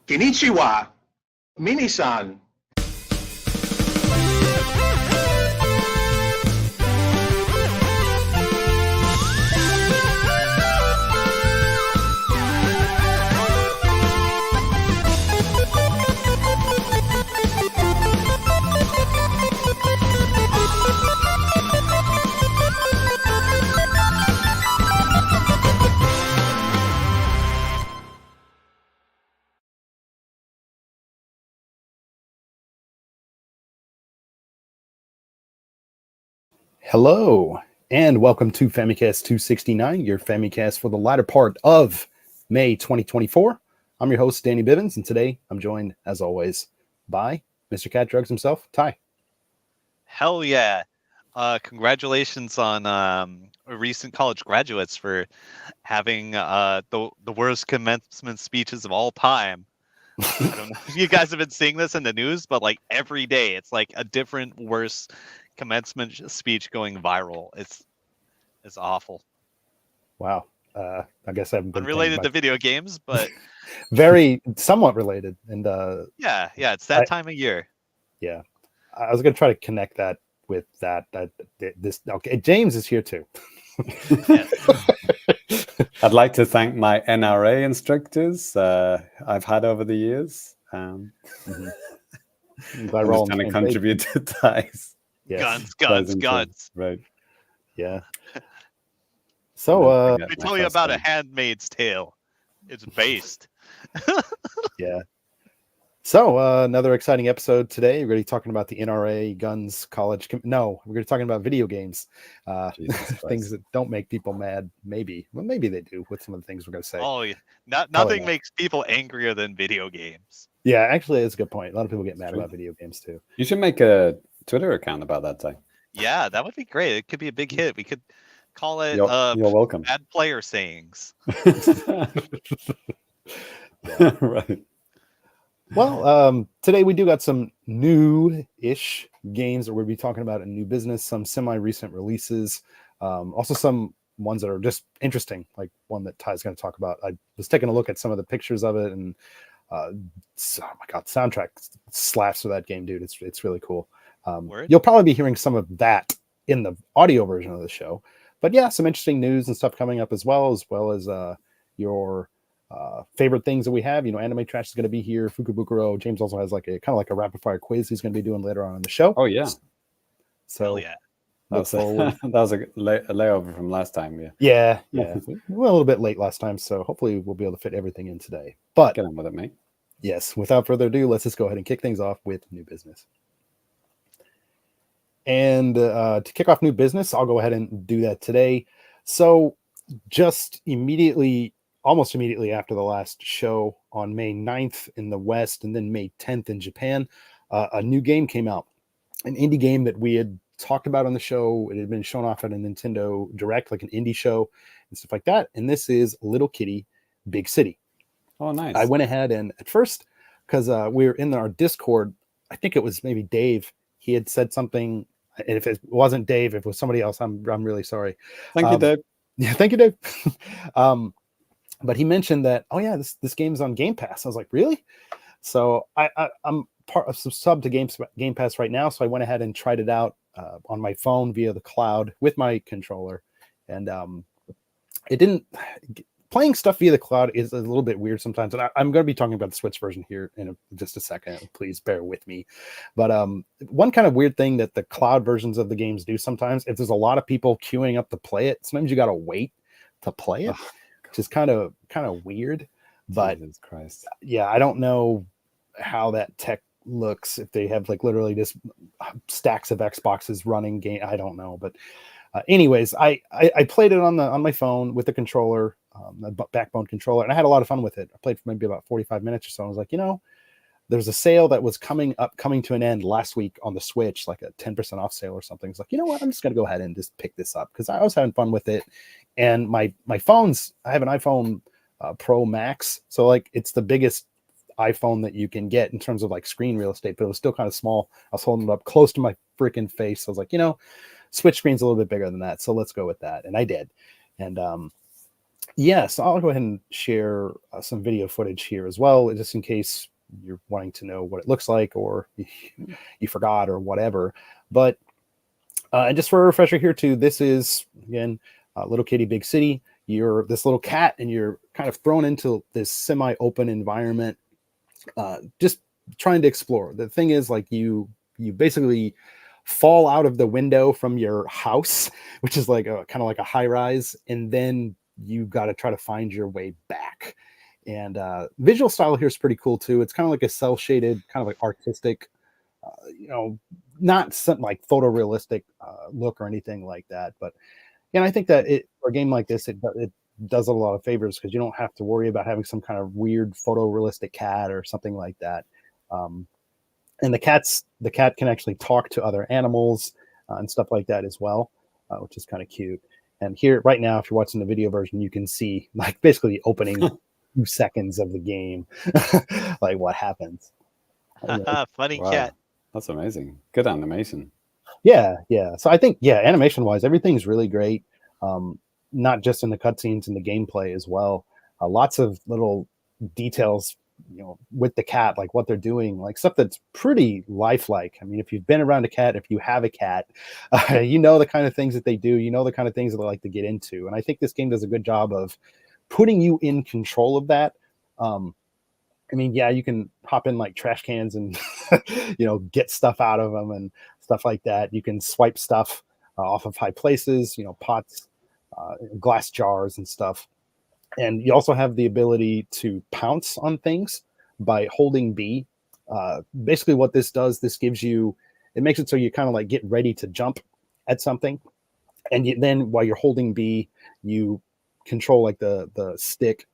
Konnichiwa, Minisan. Hello, and welcome to Famicast 269, your Famicast for the latter part of May 2024. I'm your host, Danny Bivens, and today I'm joined, as always, by Mr. Cat Drugs himself, Ty. Hell yeah. Congratulations on recent college graduates for having the worst commencement speeches of all time. I don't know if you guys have been seeing this in the news, but like every day it's like a different worst commencement speech going viral. It's awful. Wow. I guess I haven't been unrelated to video games, but very somewhat related. And yeah, it's that time of year. Yeah. I was going to try to connect that with that. Okay, James is here too. I'd like to thank my NRA instructors I've had over the years. I'm just trying to contribute to Ty's. Yes. Guns. Right. Yeah. So let me tell you about A Handmaid's Tale. It's based. Yeah. So another exciting episode today. We're going to be talking about the NRA, guns, college. No, we're going to be talking about video games. Things that don't make people mad. Maybe. Well, maybe they do with some of the things we're going to say. Oh, yeah. Nothing makes people angrier than video games. Yeah, actually, it's a good point. A lot of people get mad about video games too. You should make a Twitter account about that, Ty. Yeah, that would be great. It could be a big hit. We could call it you're welcome. Bad player sayings. Right. Well, today we do got some new-ish games that we'll be talking about in new business, some semi-recent releases, also some ones that are just interesting, like one that Ty's going to talk about. I was taking a look at some of the pictures of it, and oh my god, soundtrack slaps for that game, dude. It's really cool. You'll probably be hearing some of that in the audio version of the show, but yeah, some interesting news and stuff coming up as well as your favorite things that we have. Anime Trash is going to be here. Fukubukuro. James also has like a kind of like a rapid fire quiz he's going to be doing later on in the show. Oh yeah. So yeah. That was a layover from last time. Yeah. We were a little bit late last time, so hopefully we'll be able to fit everything in today. But get on with it, mate. Yes. Without further ado, let's just go ahead and kick things off with new business. And to kick off new business, I'll go ahead and do that today. So just almost immediately after the last show on May 9th in the West and then May 10th in Japan, a new game came out. An indie game that we had talked about on the show. It had been shown off at a Nintendo Direct, like an indie show and stuff like that. And this is Little Kitty, Big City. Oh, nice. I went ahead and at first, because we were in our Discord, I think it was maybe Dave. He had said something. And if it wasn't Dave, if it was somebody else, I'm really sorry. Thank you, Dave. Yeah, thank you, Dave. But he mentioned that, oh yeah, this game's on Game Pass. I was like, really? So I'm part of some sub to Game Pass right now. So I went ahead and tried it out on my phone via the cloud with my controller, and it didn't. Playing stuff via the cloud is a little bit weird sometimes, and I'm going to be talking about the Switch version here in just a second. Please bear with me. But one kind of weird thing that the cloud versions of the games do sometimes, if there's a lot of people queuing up to play it, sometimes you got to wait to play it, which is kind of weird. But Jesus Christ. Yeah, I don't know how that tech looks if they have like literally just stacks of Xboxes running game. I don't know, but anyways, I played it on my phone with the controller. The Backbone controller, and I had a lot of fun with it. I played for maybe about 45 minutes or so. I was like, there's a sale that was coming to an end last week on the Switch, like a 10% off sale or something. It's like, you know what? I'm just going to go ahead and just pick this up because I was having fun with it. And my phones, I have an iPhone Pro Max. So like it's the biggest iPhone that you can get in terms of like screen real estate, but it was still kind of small. I was holding it up close to my freaking face. I was like, Switch screen's a little bit bigger than that. So let's go with that. And I did. And Yes, I'll go ahead and share some video footage here as well, just in case you're wanting to know what it looks like, or you forgot or whatever. But and just for a refresher here too, this is again Little Kitty Big City. You're this little cat, and you're kind of thrown into this semi-open environment, just trying to explore. The thing is, like, you basically fall out of the window from your house, which is like a kind of like a high rise, and then you got to try to find your way back. And visual style here is pretty cool too. It's kind of like a cell shaded, kind of like artistic, not something like photorealistic look or anything like that. But and I think that for a game like this, it does a lot of favors, because you don't have to worry about having some kind of weird photorealistic cat or something like that. And the cat can actually talk to other animals and stuff like that as well, which is kind of cute. And here right now, if you're watching the video version, you can see like basically the opening 2 seconds of the game, like what happens. Funny Wow. cat. That's amazing. Good animation. Yeah. So I think, animation wise, everything's really great. Not just in the cutscenes and the gameplay as well. Lots of little details, with the cat, like what they're doing, like stuff that's pretty lifelike. I mean, if you've been around a cat, if you have a cat, you know the kind of things that they do, the kind of things that they like to get into. And I think this game does a good job of putting you in control of that. I mean, you can hop in like trash cans and, get stuff out of them and stuff like that. You can swipe stuff off of high places, pots, glass jars and stuff. And you also have the ability to pounce on things by holding B. Basically what this does, it makes it so you kind of like get ready to jump at something. And then while you're holding B, you control like the stick,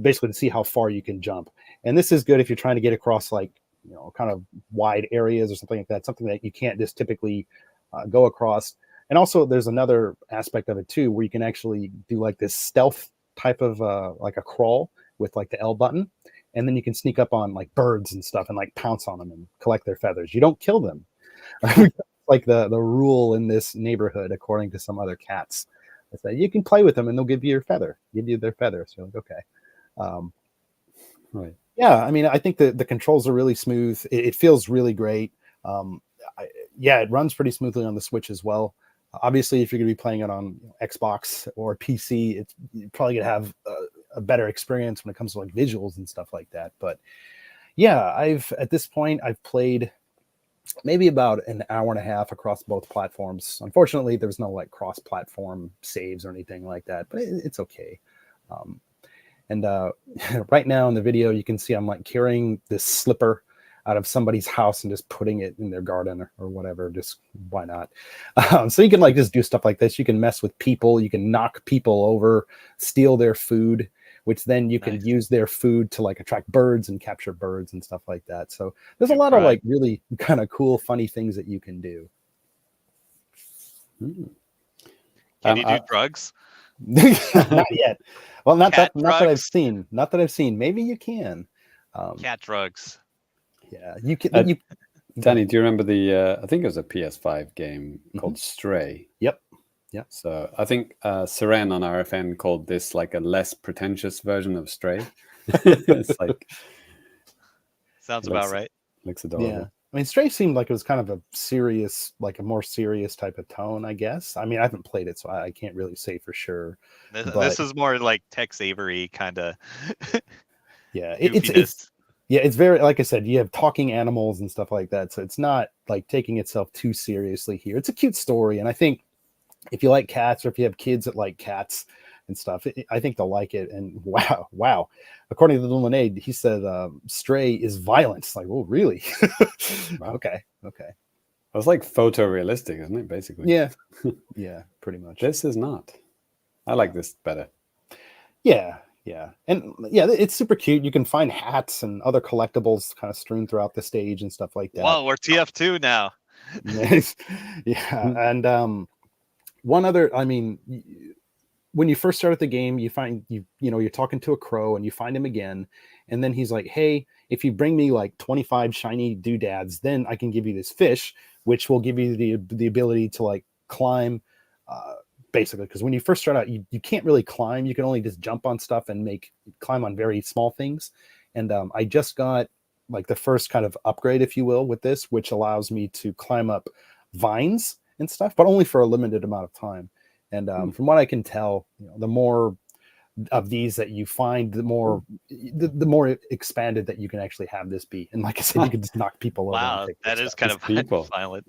basically to see how far you can jump. And this is good if you're trying to get across like, kind of wide areas or something like that, something that you can't just typically go across. And also there's another aspect of it too, where you can actually do like this stealth type of like a crawl with like the L button, and then you can sneak up on like birds and stuff and like pounce on them and collect their feathers. You don't kill them. Like the rule in this neighborhood, according to some other cats, is that you can play with them and they'll give you their feathers. So you're like, okay. Right. Yeah, I mean, I think the controls are really smooth. It feels really great. It runs pretty smoothly on the Switch as well. Obviously, if you're going to be playing it on Xbox or PC, you're probably going to have a better experience when it comes to like visuals and stuff like that. But at this point, I've played maybe about an hour and a half across both platforms. Unfortunately, there's no like cross-platform saves or anything like that, but it's okay. And right now in the video, you can see I'm like carrying this slipper out of somebody's house and just putting it in their garden or whatever. Just why not? So you can like just do stuff like this. You can mess with people. You can knock people over, steal their food, which then you can use their food to like attract birds and capture birds and stuff like that. So there's a lot of like really kind of cool, funny things that you can do. Can you do drugs? Not yet. Well, not that I've seen. Not that I've seen. Maybe you can. Cat drugs. Yeah, you can. Danny, do you remember I think it was a PS5 game called Stray? Yep. So I think Seren on RFN called this like a less pretentious version of Stray. It's like sounds about right. Looks adorable. Yeah. I mean, Stray seemed like it was kind of a more serious type of tone, I guess. I mean, I haven't played it, so I can't really say for sure. This is more like Tex Avery kind of. Yeah, it's very, like I said, you have talking animals and stuff like that, so it's not like taking itself too seriously here. It's a cute story, and I think if you like cats or if you have kids that like cats and stuff, I think they'll like it. And wow. According to the Lemonade, he said Stray is violent. It's like, oh, really? Wow. Okay. It was like photorealistic, isn't it, basically? Yeah, pretty much. This is not. I like this better. Yeah. And it's super cute. You can find hats and other collectibles kind of strewn throughout the stage and stuff like that. Whoa, we're TF2 now. Yeah. And one other, I mean, when you first start at the game, you find you're talking to a crow and you find him again. And then he's like, hey, if you bring me like 25 shiny doodads, then I can give you this fish, which will give you the ability to like climb basically, because when you first start out, you can't really climb. You can only just jump on stuff and climb on very small things. And I just got like the first kind of upgrade, if you will, with this, which allows me to climb up vines and stuff, but only for a limited amount of time. And from what I can tell, the more of these that you find, the more expanded that you can actually have this be. And like I said, you can just knock people over. Wow, that is kind of violent.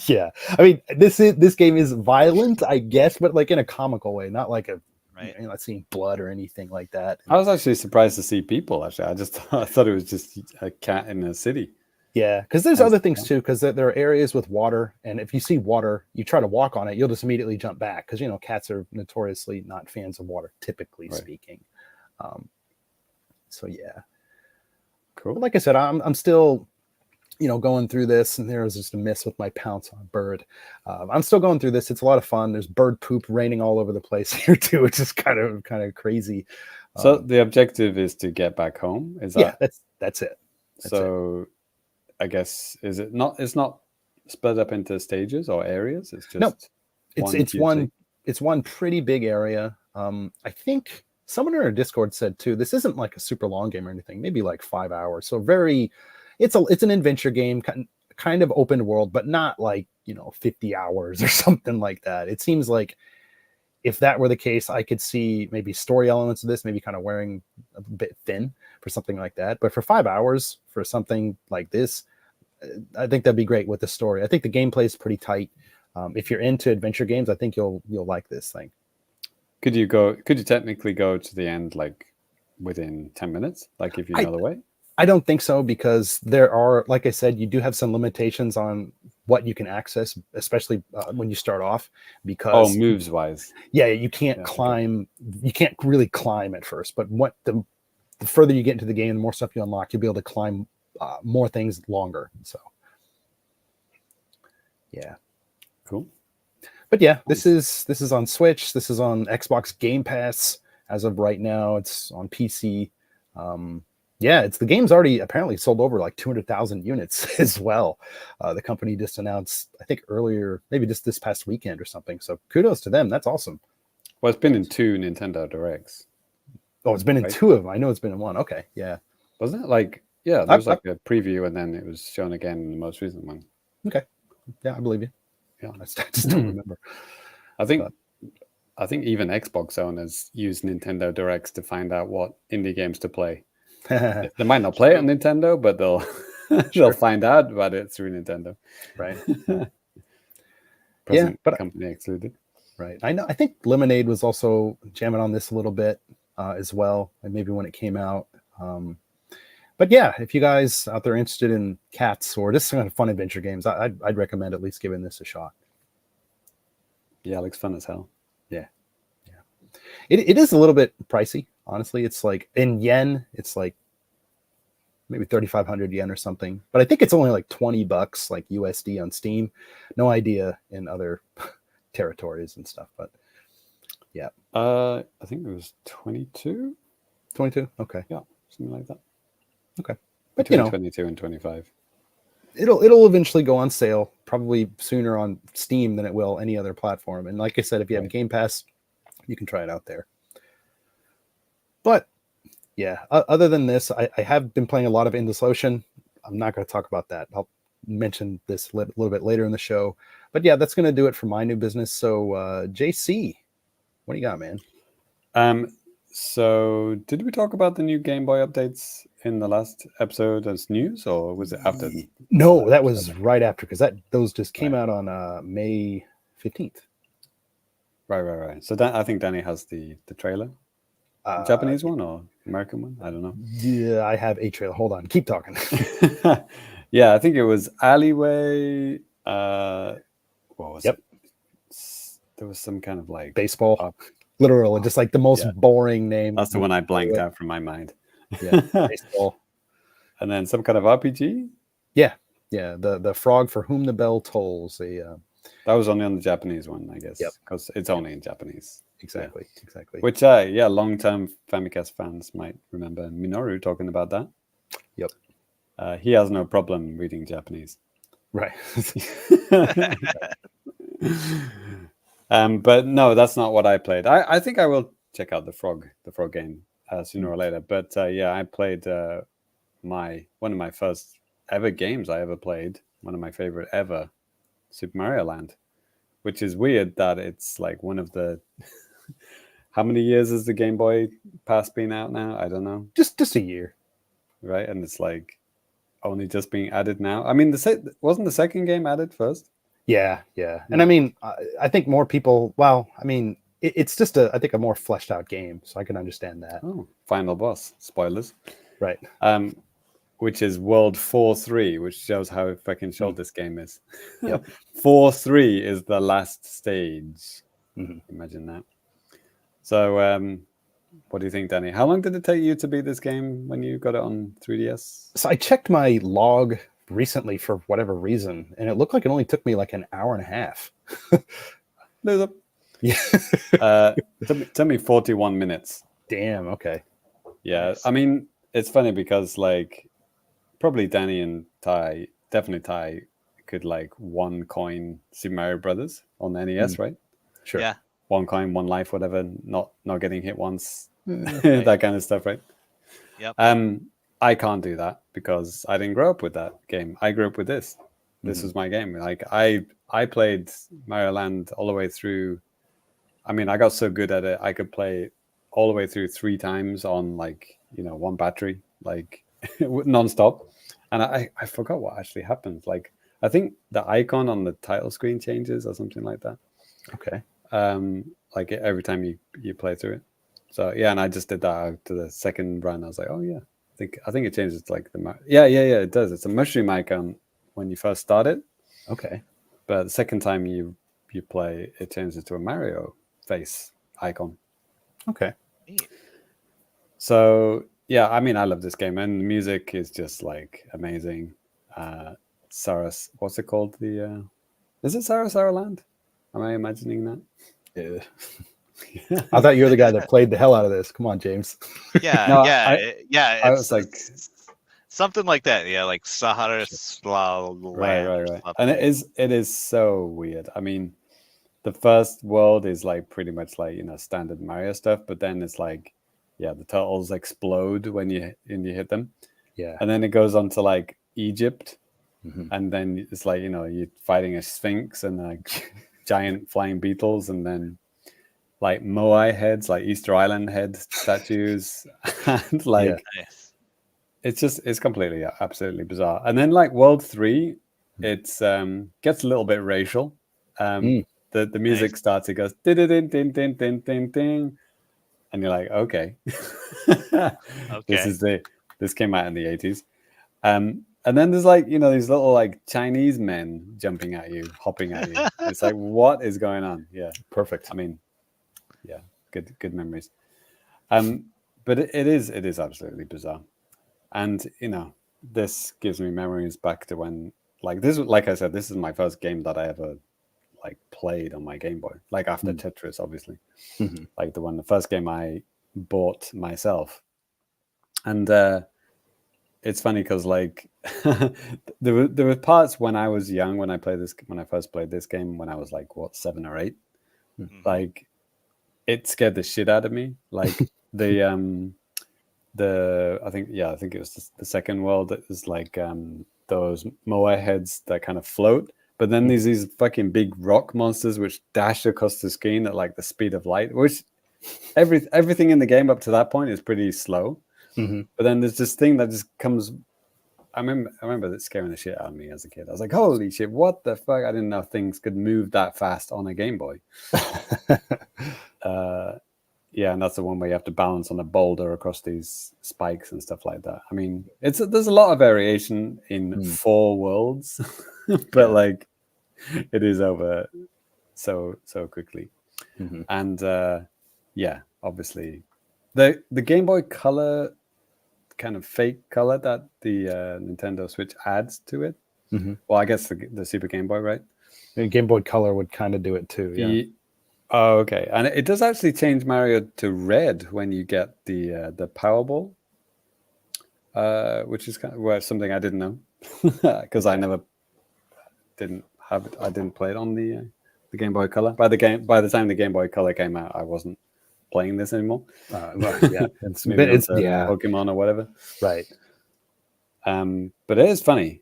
Yeah, I mean, this game is violent, I guess, but like in a comical way, not like not seeing blood or anything like that. I was actually surprised to see people. Actually, I thought it was just a cat in a city. Yeah, because there's other things too, because there are areas with water, and if you see water, you try to walk on it, you'll just immediately jump back, because cats are notoriously not fans of water, typically speaking. So yeah, cool. But like I said, I'm still going through this, and there was just a miss with my pounce on a bird. I'm still going through this. It's a lot of fun. There's bird poop raining all over the place here too, which is kind of crazy. So the objective is to get back home. Is that? Yeah, that's it. So I guess it's not split up into stages or areas. It's just it's one pretty big area. I think someone in our Discord said too, this isn't like a super long game or anything, maybe like 5 hours. So it's an adventure game, kind of open world, but not like 50 hours or something like that. It seems like if that were the case, I could see maybe story elements of this, maybe kind of wearing a bit thin for something like that. But for 5 hours for something like this, I think that'd be great with the story. I think the gameplay is pretty tight. If you're into adventure games, I think you'll like this thing. Could you technically go to the end like within 10 minutes? Like if you know the way? I don't think so, because there are, like I said, you do have some limitations on what you can access, especially when you start off, because moves wise. Yeah, you can't climb. Okay. You can't really climb at first, but the further you get into the game, the more stuff you unlock, you'll be able to climb more things longer. So yeah, cool. But yeah, this is on Switch. This is on Xbox Game Pass as of right now. It's on PC. The game's already apparently sold over like 200,000 units as well. The company just announced, I think earlier, maybe just this past weekend or something. So kudos to them. That's awesome. Well, it's been in 2 Nintendo Directs. Oh, it's been in 2 of them. I know it's been in 1. Okay, yeah. Wasn't it like? Yeah, there was like a preview, and then it was shown again in the most recent one. Okay, yeah, I believe you. Yeah, I just don't remember. I think even Xbox owners use Nintendo Directs to find out what indie games to play. They might not play it on Nintendo, but they'll find out about it through Nintendo. Right. But company excluded. Right. I know. I think Lemonade was also jamming on this a little bit as well, and maybe when it came out. But yeah, if you guys out there are interested in cats or just kind of fun adventure games, I'd recommend at least giving this a shot. Yeah, it looks fun as hell. Yeah. It is a little bit pricey, honestly. It's like in yen, it's like maybe 3,500 yen or something. But I think it's only like $20 like USD on Steam. No idea in other territories and stuff, but yeah. I think it was 22. 22? Okay. Yeah, something like that. Okay. But between 22 and 25. It'll eventually go on sale, probably sooner on Steam than it will any other platform. And like I said, if you have Game Pass, you can try it out there. But yeah, other than this, I have been playing a lot of Endless Ocean. I'm not going to talk about that. I'll mention this a little bit later in the show. But yeah, that's going to do it for my new business. So JC, what do you got, man? So did we talk about the new Game Boy updates in the last episode as news, or was it after? No, that was right after, because those just came out on May 15th. Right. So I think Danny has the trailer. Japanese one or American one? I don't know. Yeah, I have a trailer. Hold on, keep talking. Yeah, I think it was Alleyway. What was it? There was some kind of like baseball. Literal, just like the most boring name. That's the one I blanked out from my mind. Yeah, baseball. And then some kind of RPG. Yeah. The frog for whom the bell tolls. That was only on the Japanese one, I guess. Yep. Because it's only in Japanese. Exactly. Which, long-term Famicast fans might remember Minoru talking about that. Yep. He has no problem reading Japanese. Right. But no, that's not what I played. I think I will check out the frog game sooner or later. But yeah, I played one of my first ever games I ever played. One of my favorite ever, Super Mario Land, which is weird that it's like one of the. How many years has the Game Boy Pass been out now? I don't know. Just a year, right? And it's like only just being added now. I mean, wasn't the second game added first? Yeah. And I mean, I think more people. Well, I mean, it's just I think a more fleshed out game, so I can understand that. Oh, final boss. Spoilers. Right. Which is World 4-3, which shows how fucking short this game is. Yep. 4-3 is the last stage. Mm-hmm. Imagine that. So, what do you think, Danny? How long did it take you to beat this game when you got it on 3DS? So I checked my log recently for whatever reason, and it looked like it only took me like an hour and a half. Loser. Yeah. Took me 41 minutes. Damn. Okay. Yeah. Nice. I mean, it's funny because like probably Danny and definitely Ty could like one coin Super Mario Brothers on the NES, right? Sure. Yeah. One coin, one life, whatever, not getting hit once, that kind of stuff, right? Yep. I can't do that because I didn't grow up with that game. I grew up with this. This was my game. Like I played Mario Land all the way through. I mean, I got so good at it, I could play all the way through 3 times on like, one battery, like nonstop. And I forgot what actually happens. Like, I think the icon on the title screen changes or something like that. Okay. Like every time you play through it. So yeah, and I just did that out to the second run. I was like, oh yeah, I think it changes to like yeah, it does. It's a mushroom icon when you first start it. Okay. But the second time you play, it changes to a Mario face icon. Okay. So yeah, I mean, I love this game, and the music is just like amazing. Saras, what's it called? Is it Sarah Land? Am I imagining that? Yeah. I thought you were the guy that played the hell out of this. Come on, James. Yeah, No, yeah. I was like something like that. Yeah, like Sahara right. And it is so weird. I mean, the first world is like pretty much like standard Mario stuff, but then it's like, yeah, the turtles explode when you hit them. Yeah. And then it goes on to like Egypt, Mm-hmm. and then it's like you're fighting a sphinx and like giant flying beetles, and then like Moai heads, like Easter Island head statues, and like Nice. it's completely absolutely bizarre. And then like World 3, it's gets a little bit racial. The music starts, it goes din din din din din din din, and you're like, okay. Okay. This came out in the 80s. And then there's like these little like Chinese men jumping at you, hopping at you. It's like, what is going on? Yeah, Perfect. I mean, yeah, good memories. But it is absolutely bizarre, and this gives me memories back to when like I said, this is my first game that I ever like played on my Game Boy, like after Tetris, obviously. Mm-hmm. Like the first game I bought myself. And it's funny because like there were parts when I was young, when I first played this game, when I was like 7 or 8, like it scared the shit out of me. Like I think it was the second world that is like those Moai heads that kind of float, but then there's these fucking big rock monsters which dash across the screen at like the speed of light, which everything in the game up to that point is pretty slow. Mm-hmm. But then there's this thing that just comes. I remember that scaring the shit out of me as a kid. I was like, holy shit, what the fuck? I didn't know things could move that fast on a Game Boy. Yeah, and that's the one where you have to balance on a boulder across these spikes and stuff like that. I mean, there's a lot of variation in 4 worlds, but like it is over so quickly. Mm-hmm. And yeah, obviously the Game Boy Color, kind of fake color that the Nintendo Switch adds to it. Mm-hmm. Well, I guess the Super Game Boy, right? And Game Boy Color would kind of do it too. Yeah. Oh, okay. And it does actually change Mario to red when you get the Powerball, which is kind of something I didn't know because I never didn't have it. I didn't play it on the the Game Boy Color. By the time the Game Boy Color came out, I wasn't playing this anymore. Yeah, it's Pokemon or whatever. Right. But it is funny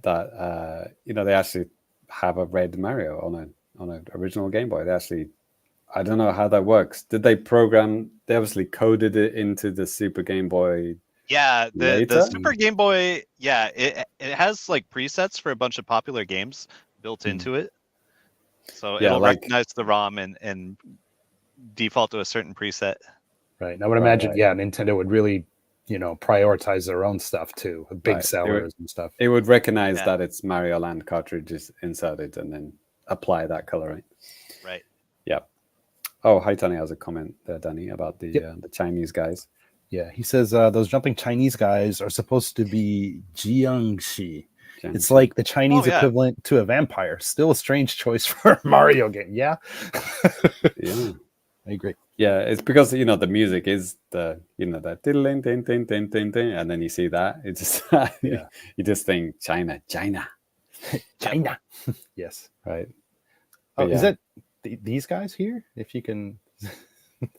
that they actually have a red Mario on an original Game Boy. They actually, I don't know how that works. Did they program? They obviously coded it into the Super Game Boy. Yeah, the later? Super Game Boy. Yeah, it has like presets for a bunch of popular games built into it. So it'll recognize the ROM and default to a certain preset. Right. I would imagine, Nintendo would really, prioritize their own stuff too, big sellers and stuff. It would recognize that it's Mario Land cartridges inserted and then apply that coloring. Right. Yeah. Oh, hi, Tony has a comment there, Danny, about the Chinese guys. Yeah, he says those jumping Chinese guys are supposed to be Jiangxi. It's like the Chinese equivalent to a vampire. Still a strange choice for a Mario game. Yeah. Yeah. I agree. Yeah, it's because the music is that and then you see that it's just you just think China. Yes. Right. Oh, is that these guys here? If you can.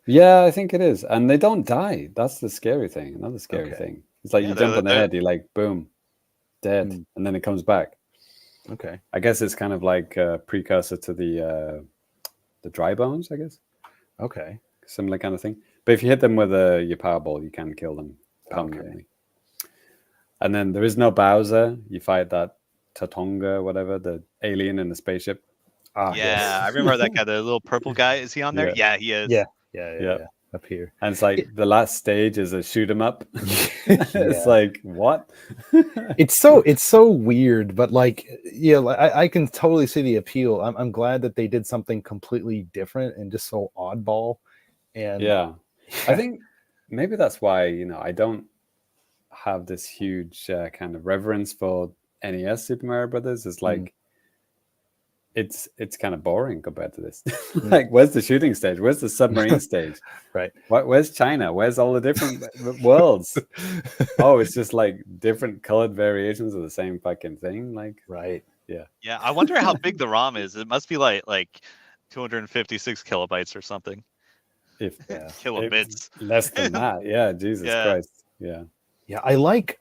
Yeah, I think it is, and they don't die. That's the scary thing. Another scary thing. It's like you jump on the head, you're like, boom, dead, and then it comes back. Okay. I guess it's kind of like a precursor to the dry bones, I guess. Okay. Similar kind of thing. But if you hit them with your Powerball, you can kill them permanently. Okay. And then there is no Bowser. You fight that Tatonga, whatever, the alien in the spaceship. Yes. I remember that guy, the little purple guy. Is he on there? Yeah, he is. Yeah. Up here. And it's like the last stage is a shoot 'em up. It's like, what? It's so weird, but like, I can totally see the appeal. I'm glad that they did something completely different and just so oddball. And I think maybe that's why I don't have this huge kind of reverence for NES Super Mario Brothers. It's like it's kind of boring compared to this. Like, where's the shooting stage? Where's the submarine stage? Right. Where's China? Where's all the different worlds? Oh, it's just like different colored variations of the same fucking thing. Like, right. Yeah. I wonder how big the ROM is. It must be like 256 kilobytes or something. If kilobits. Less than that. Yeah. Jesus Christ. Yeah. Yeah. I like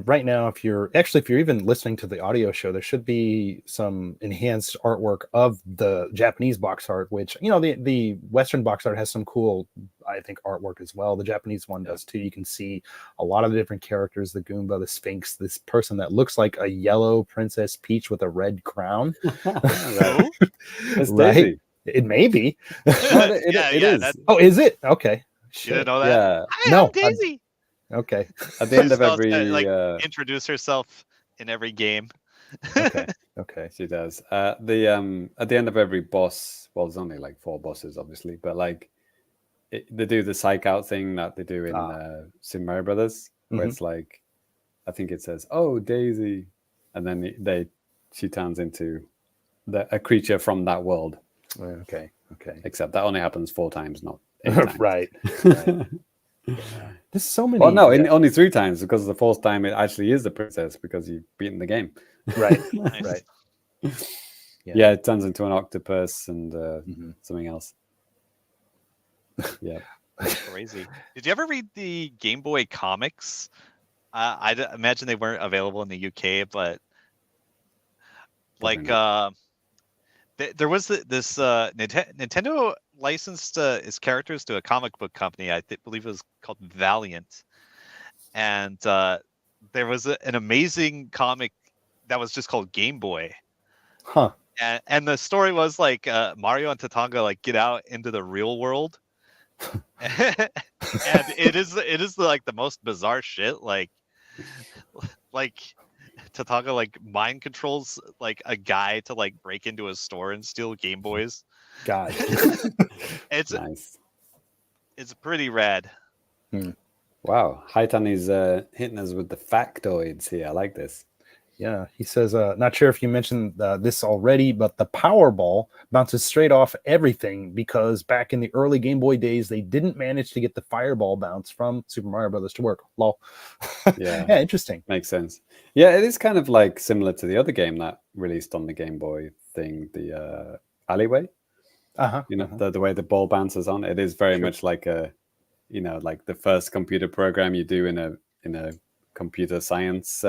right now, if you're even listening to the audio show, there should be some enhanced artwork of the Japanese box art, which, the Western box art has some cool, I think, artwork as well. The Japanese one does too. You can see a lot of the different characters, the Goomba, the Sphinx, this person that looks like a yellow Princess Peach with a red crown. Right. It's right? Daisy. It may be. It is. Oh, is it? Okay. You didn't know that? Yeah. Hi, I'm Daisy. Okay. At the end of every introduce herself in every game. Okay. She does. At the end of every boss, well, there's only like 4 bosses, obviously, but like they do the psych out thing that they do in Super Mario Brothers, where it's like, I think it says, "Oh, Daisy," and then she turns into a creature from that world. Okay. Except that only happens 4 times, not 8 times. Right. There's so many. Well, no, only 3 times, because the 4th time it actually is the princess because you've beaten the game. Right. Nice. Right. Yeah, it turns into an octopus and something else. Yeah. Crazy. Did you ever read the Game Boy comics? I imagine they weren't available in the UK, but like there was this Nintendo licensed its characters to a comic book company. I believe it was called Valiant, and there was an amazing comic that was just called Game Boy. Huh. And the story was like Mario and Tatonga like get out into the real world. And it is like the most bizarre shit. Like Tatonga like mind controls like a guy to like break into a store and steal Game Boys. God. It's nice. It's pretty rad. Wow. Haitan is hitting us with the factoids here. I like this. Yeah, he says, not sure if you mentioned this already, but the Powerball bounces straight off everything because back in the early Game Boy days, they didn't manage to get the Fireball bounce from Super Mario Brothers to work. Lol. Yeah. Yeah, interesting. Makes sense. Yeah, it is kind of like similar to the other game that released on the Game Boy, thing, the alleyway. Uh-huh. You know, the way the ball bounces on. It is very much like a, you know, like the first computer program you do in a computer science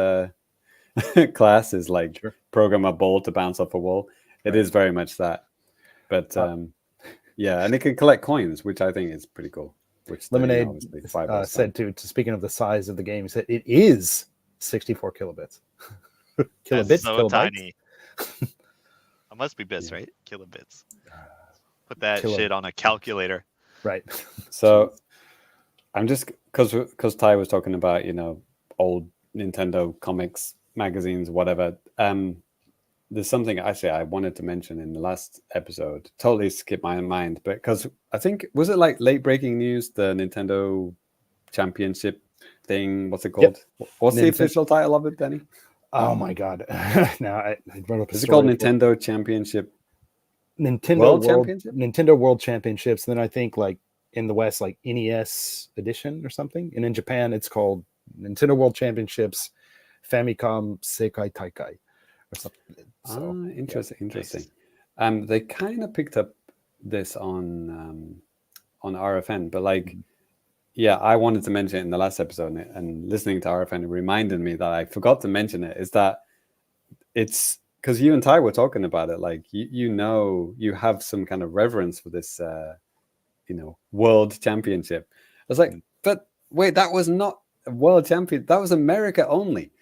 class is like program a ball to bounce off a wall. It is very much that. But yeah, and it can collect coins, which I think is pretty cool. Which Lemonade obviously five said to speaking of the size of the game, he said it is 64 kilobits. That's so kilobytes. tiny. It must be bits, right? Kilobits. Put that shit on a calculator. Right. So I'm just because Ty was talking about, you know, old Nintendo comics, magazines, whatever. There's something actually I wanted to mention in the last episode. Totally skipped my mind, but because I think, was it like late breaking news, the Nintendo Championship thing? What's it called? Yep. What's the official title of it, Danny? Oh my god! Now I wrote up. Is it called Nintendo Championship? Championship? Nintendo World Championships. And then I think like in the West, like NES edition or something, and in Japan it's called Nintendo World Championships Famicom Seikai Taikai or something. So, interesting. They kind of picked up this on RFN, but like, yeah, I wanted to mention it in the last episode, and listening to RFN reminded me that I forgot to mention it. Is that it's because you and Ty were talking about it, like you know, you have some kind of reverence for this, you know, world championship. I was like, but wait, that was not a world champion. That was America only.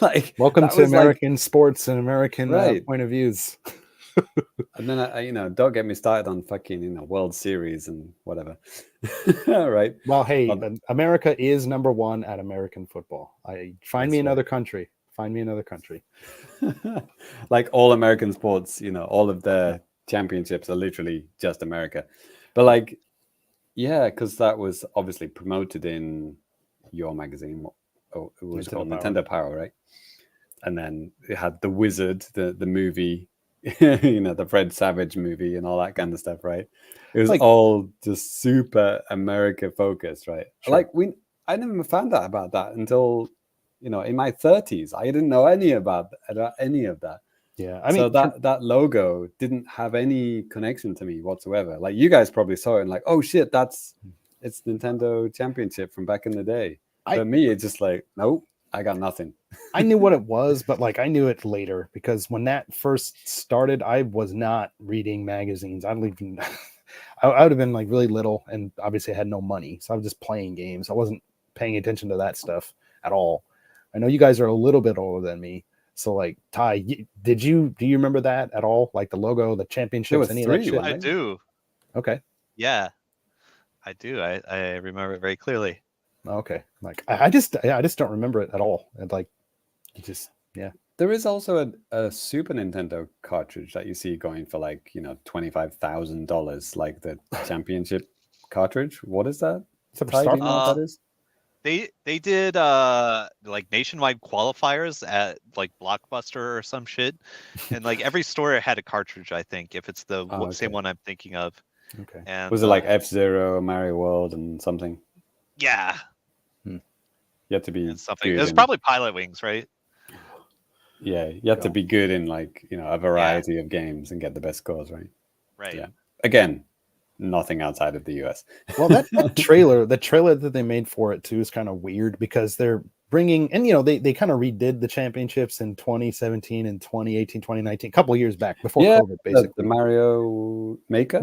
Like, welcome to American sports and American point of views. And then I, you know, don't get me started on fucking, you know, World Series and whatever. Right. Well, hey, America is number one at American football. Find me another country. Like all American sports, you know, all of the championships are literally just America. But like, yeah, because that was obviously promoted in your magazine. Oh, it was called Nintendo Power, right? And then it had The Wizard, the movie, you know, the Fred Savage movie and all that kind of stuff, right? It was like, all just super America focused, right? Sure. Like I never found out about that until, you know, in my 30s. I didn't know about any of that. Yeah, I mean, so that logo didn't have any connection to me whatsoever. Like you guys probably saw it and like, oh shit, it's Nintendo Championship from back in the day. But me, it's just like, nope, I got nothing. I knew what it was, but like I knew it later because when that first started, I was not reading magazines. I would have been like really little, and obviously I had no money, so I was just playing games. I wasn't paying attention to that stuff at all. I know you guys are a little bit older than me, so like Ty, do you remember that at all? Like the logo, the championships, any of that shit? I do. Okay. Yeah, I do. I remember it very clearly. Okay, like I just don't remember it at all. And like, There is also a Super Nintendo cartridge that you see going for like, you know, $25,000, like the championship cartridge. What is that? Do you know what that is? They did like nationwide qualifiers at like Blockbuster or some shit, and like every store had a cartridge. I think if it's the same one I'm thinking of. Okay. And was it like F-Zero, Mario World, and something? Yeah. You have to be something. It was probably Pilot Wings, right? Yeah, you have to be good in like, you know, a variety of games and get the best scores, right? Right. Yeah. Again, nothing outside of the US. Well, that trailer that they made for it too is kind of weird because they're bringing, and you know, they kind of redid the championships in 2017 and 2018, 2019, a couple of years back before COVID, basically. The Mario Maker,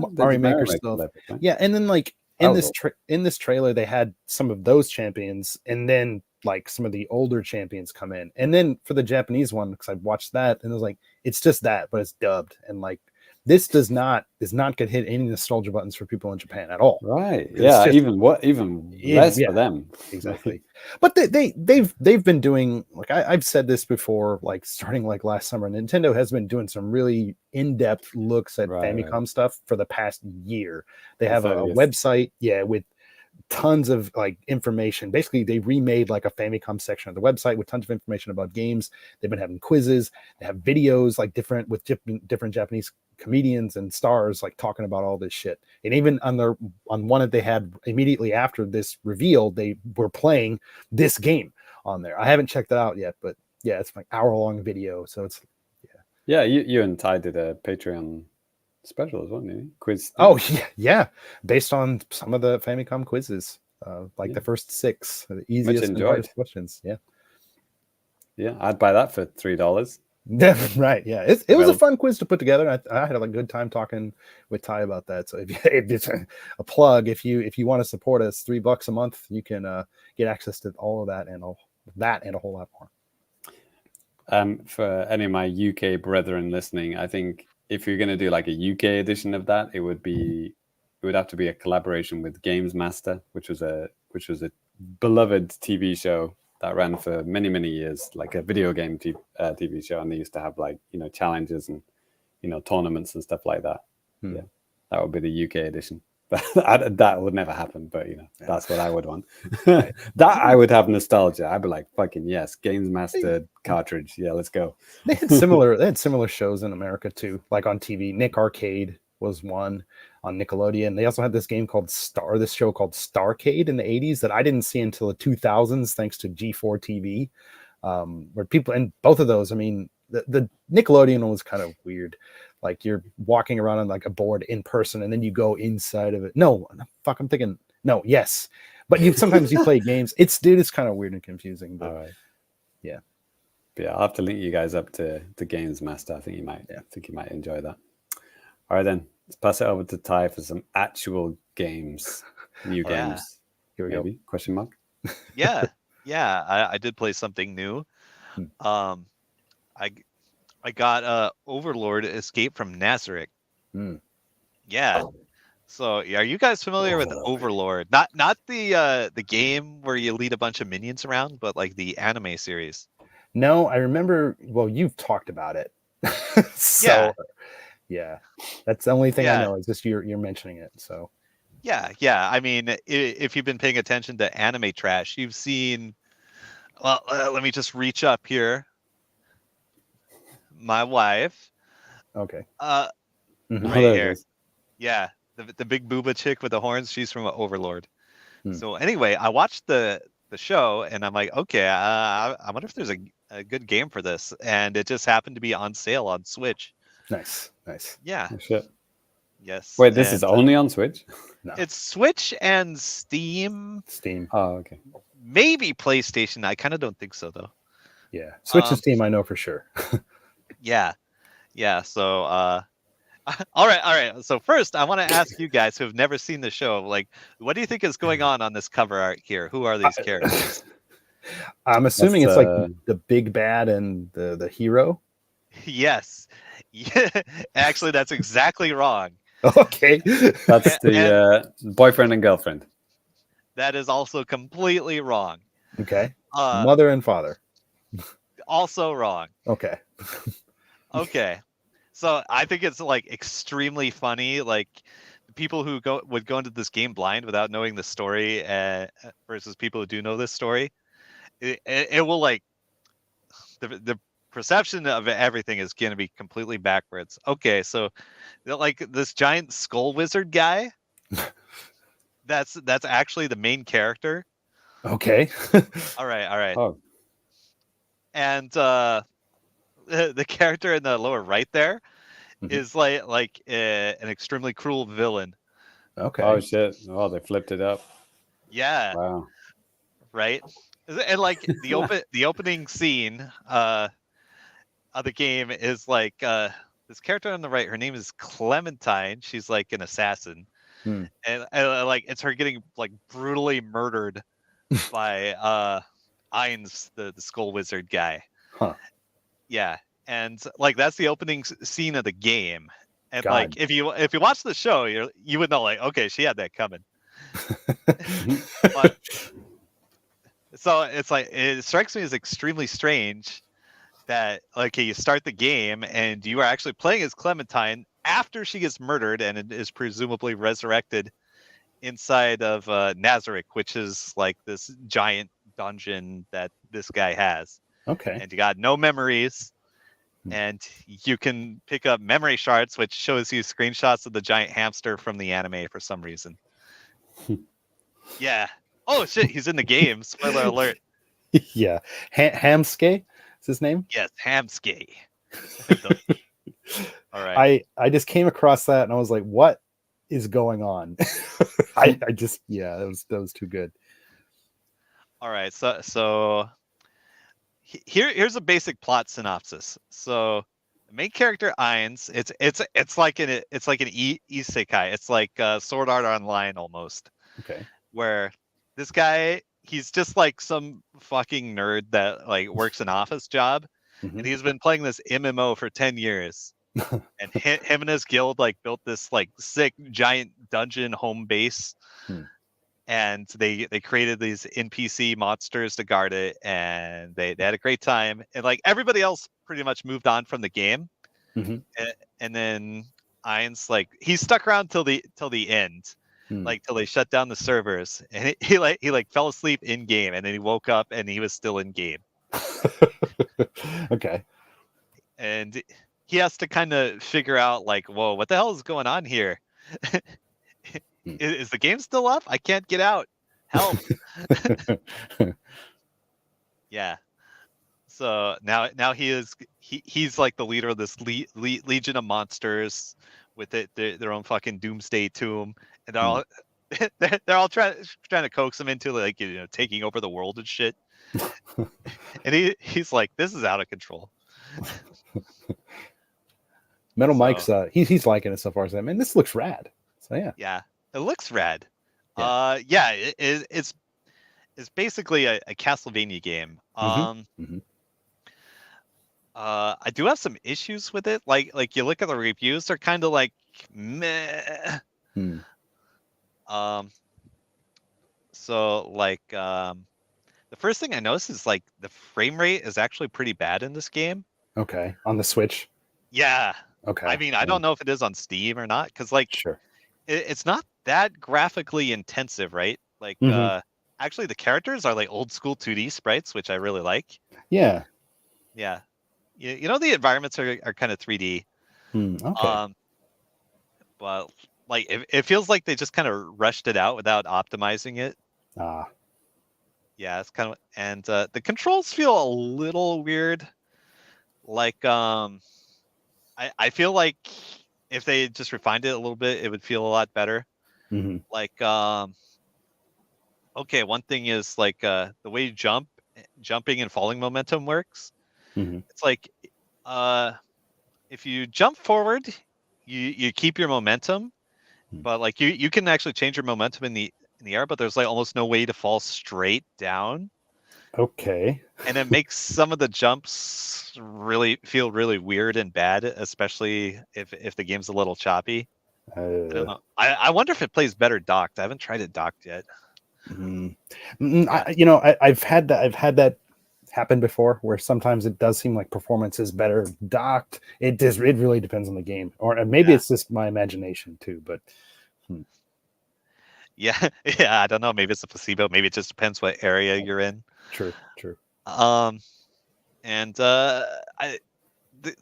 stuff. Right? Yeah, and then like in this trailer, they had some of those champions, and then like some of the older champions come in, and then for the Japanese one, because I watched that, and it was like it's just that, but it's dubbed, and like this does not get hit any nostalgia buttons for people in Japan at all. Right? Yeah, just, even less for them. Exactly. But they've been doing, like I've said this before, like starting like last summer, Nintendo has been doing some really in-depth looks at Famicom stuff for the past year. They have a website, with tons of like information. Basically, they remade like a Famicom section of the website with tons of information about games. They've been having quizzes. They have videos like different Japanese comedians and stars like talking about all this shit. And even on one that they had immediately after this reveal, they were playing this game on there. I haven't checked it out yet, but yeah, it's like hour-long video. So it's Yeah, you and Ty did a Patreon special as well, didn't you? Quiz. Oh yeah, based on some of the Famicom quizzes, like Yeah. the first 6, the easiest and enjoyed. hardest questions. Yeah. Yeah, I'd buy that for $3. Right. Yeah. It was a fun quiz to put together. I had a good time talking with Ty about that. So if it's a plug, if you want to support us, $3 a month, you can get access to all of that and a whole lot more. For any of my UK brethren listening, I think if you're going to do like a UK edition of that, it would have to be a collaboration with Games Master, which was a beloved TV show that ran for many years, like a video game TV show, and they used to have like challenges and tournaments and stuff like that. Yeah, that would be the UK edition. That would never happen, but that's what I would want. That I would have nostalgia. I'd be like, fucking yes, Games Master cartridge. Yeah, let's go. They had similar shows in America too, like on TV. Nick Arcade was one on Nickelodeon. They also had this show called Starcade in the 80s that I didn't see until the 2000s, thanks to G4 TV, where people, and both of those, I mean, the Nickelodeon one was kind of weird. Like you're walking around on like a board in person and then you go inside of it. Yes. But sometimes you play games. It's kind of weird and confusing. But all right. Yeah. But yeah, I'll have to link you guys up to Games Master. I think you might enjoy that. All right, then let's pass it over to Ty for some actual games, new games. Here we go. Question mark? Yeah. I did play something new. I got Overlord Escape from Nazarick. Yeah. So are you guys familiar with Overlord? Not the game where you lead a bunch of minions around, but like the anime series. No, I remember. Well, you've talked about it. Yeah, that's the only thing I know is just you're mentioning it. So yeah. I mean, if you've been paying attention to anime trash, you've seen. Well, let me just reach up here. My wife. Okay. Right here. Yeah, the big booba chick with the horns. She's from Overlord. So anyway, I watched the show and I'm like, okay, I wonder if there's a good game for this, and it just happened to be on sale on Switch. Nice. Yeah. Oh, shit. Yes. Wait, this is only on Switch? No. It's Switch and Steam. Oh, okay. Maybe PlayStation. I kind of don't think so though. Yeah, Switch and Steam, I know for sure. Yeah. So, all right. So first, I want to ask you guys who have never seen the show, like, what do you think is going on this cover art here? Who are these characters? I'm assuming it's like the big bad and the hero. Yes. Yeah. Actually, that's exactly wrong. Okay. That's the boyfriend and girlfriend. That is also completely wrong. Okay. Mother and father. Also wrong. Okay. Okay. So I think it's like extremely funny. Like people who would go into this game blind without knowing the story versus people who do know this story. It will like the perception of everything is going to be completely backwards. Okay, so like this giant skull wizard guy, that's actually the main character. Okay. All right. Oh. And the character in the lower right there is like an extremely cruel villain. Okay. Oh shit! Oh, they flipped it up. Yeah. Wow. Right. And like the opening scene of the game is like this character on the right. Her name is Clementine. She's like an assassin, and like it's her getting like brutally murdered by Ainz, the skull wizard guy. Huh. Yeah, and like that's the opening scene of the game. And God. like if you watch the show, you would know like, okay, she had that coming. But, so it's like it strikes me as extremely strange that like you start the game and you are actually playing as Clementine after she gets murdered and is presumably resurrected inside of Nazarick, which is like this giant dungeon that this guy has. Okay. And you got no memories, and you can pick up memory shards, which shows you screenshots of the giant hamster from the anime for some reason. Yeah. Oh shit, he's in the game. Spoiler alert. Yeah. Hamske is his name? Yes, Hamske. All right. I just came across that and I was like, what is going on? I just that was too good. All right. So here's a basic plot synopsis. So the main character Ainz, it's like an isekai. It's like Sword Art Online almost. Okay. Where this guy, he's just like some fucking nerd that like works an office job, and he's been playing this MMO for 10 years. And him and his guild like built this like sick giant dungeon home base. And they created these NPC monsters to guard it, and they had a great time. And like everybody else pretty much moved on from the game. And then Ainz, like, he stuck around till the end. Like till they shut down the servers, and he fell asleep in game, and then he woke up and he was still in game. Okay. And he has to kind of figure out like, whoa, what the hell is going on here? Is the game still up? I can't get out. Help. Yeah. So now he's like the leader of this legion of monsters with their own fucking doomsday tomb, and they're all trying to coax him into like taking over the world and shit. And he's like, this is out of control. Metal Mike's he's liking it so far. So man, this looks rad. So yeah, it looks rad. Yeah. It's basically a Castlevania game. I do have some issues with it. Like you look at the reviews, they're kind of like meh. So like the first thing I noticed is like the frame rate is actually pretty bad in this game. Okay, on the Switch. Yeah. Okay. I mean, I don't know if it is on Steam or not, because like it's not that graphically intensive, right? Like actually the characters are like old school 2D sprites, which I really like. Yeah. Yeah. You know, the environments are kind of 3D. Okay. But like it feels like they just kind of rushed it out without optimizing it. Yeah, it's kind of, and the controls feel a little weird. Like I feel like if they just refined it a little bit, it would feel a lot better. Like okay, one thing is like the way jumping and falling momentum works. It's like if you jump forward, you keep your momentum, but like you can actually change your momentum in the air, but there's like almost no way to fall straight down. Okay. And it makes some of the jumps feel really weird and bad, especially if the game's a little choppy. I don't know. I wonder if it plays better docked. I haven't tried it docked yet. I've had that happen before, where sometimes it does seem like performance is better docked. It really depends on the game, or maybe it's just my imagination too. But yeah, I don't know. Maybe it's a placebo. Maybe it just depends what area you're in. True. And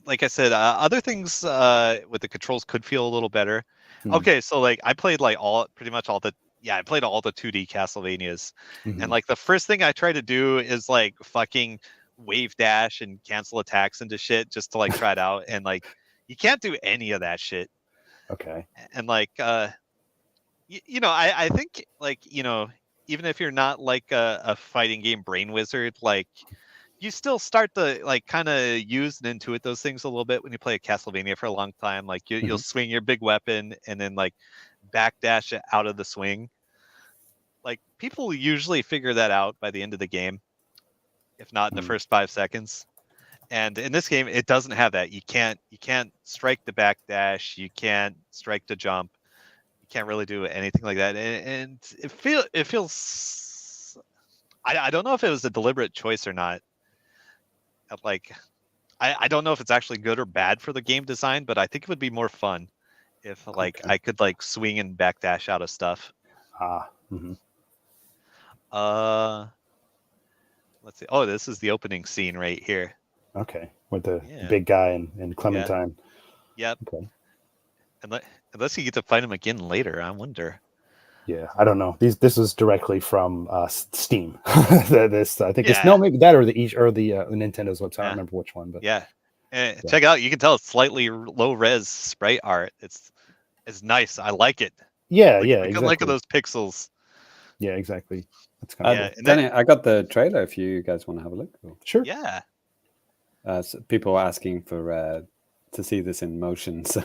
like I said, other things with the controls could feel a little better. Okay, so like I played like pretty much all the 2D Castlevanias, and like the first thing I try to do is like fucking wave dash and cancel attacks into shit just to like try it out, and like you can't do any of that shit. Okay. And like I think like even if you're not like a fighting game brain wizard, like you still start to like kind of use and intuit those things a little bit when you play a Castlevania for a long time. Like you'll swing your big weapon and then like backdash it out of the swing. Like people usually figure that out by the end of the game, if not in the first 5 seconds. And in this game, it doesn't have that. You can't strike the backdash. You can't strike the jump. You can't really do anything like that. And it feels. I don't know if it was a deliberate choice or not. Like, I don't know if it's actually good or bad for the game design, but I think it would be more fun if like I could like swing and backdash out of stuff. Let's see. Oh, this is the opening scene right here. Okay, with the big guy and Clementine. Yep. Okay. Unless you get to find him again later, I wonder. Yeah, I don't know. This is directly from Steam. I think it's maybe that or the Nintendo's website. I don't remember which one, but yeah. Check it out. You can tell it's slightly low res sprite art. It's nice. I like it. Yeah, Like, yeah, look exactly. at those pixels. Yeah, exactly. That's kind of Yeah, cool. and Danny, I got the trailer if you guys want to have a look. Sure. Yeah. So people are asking for to see this in motion. So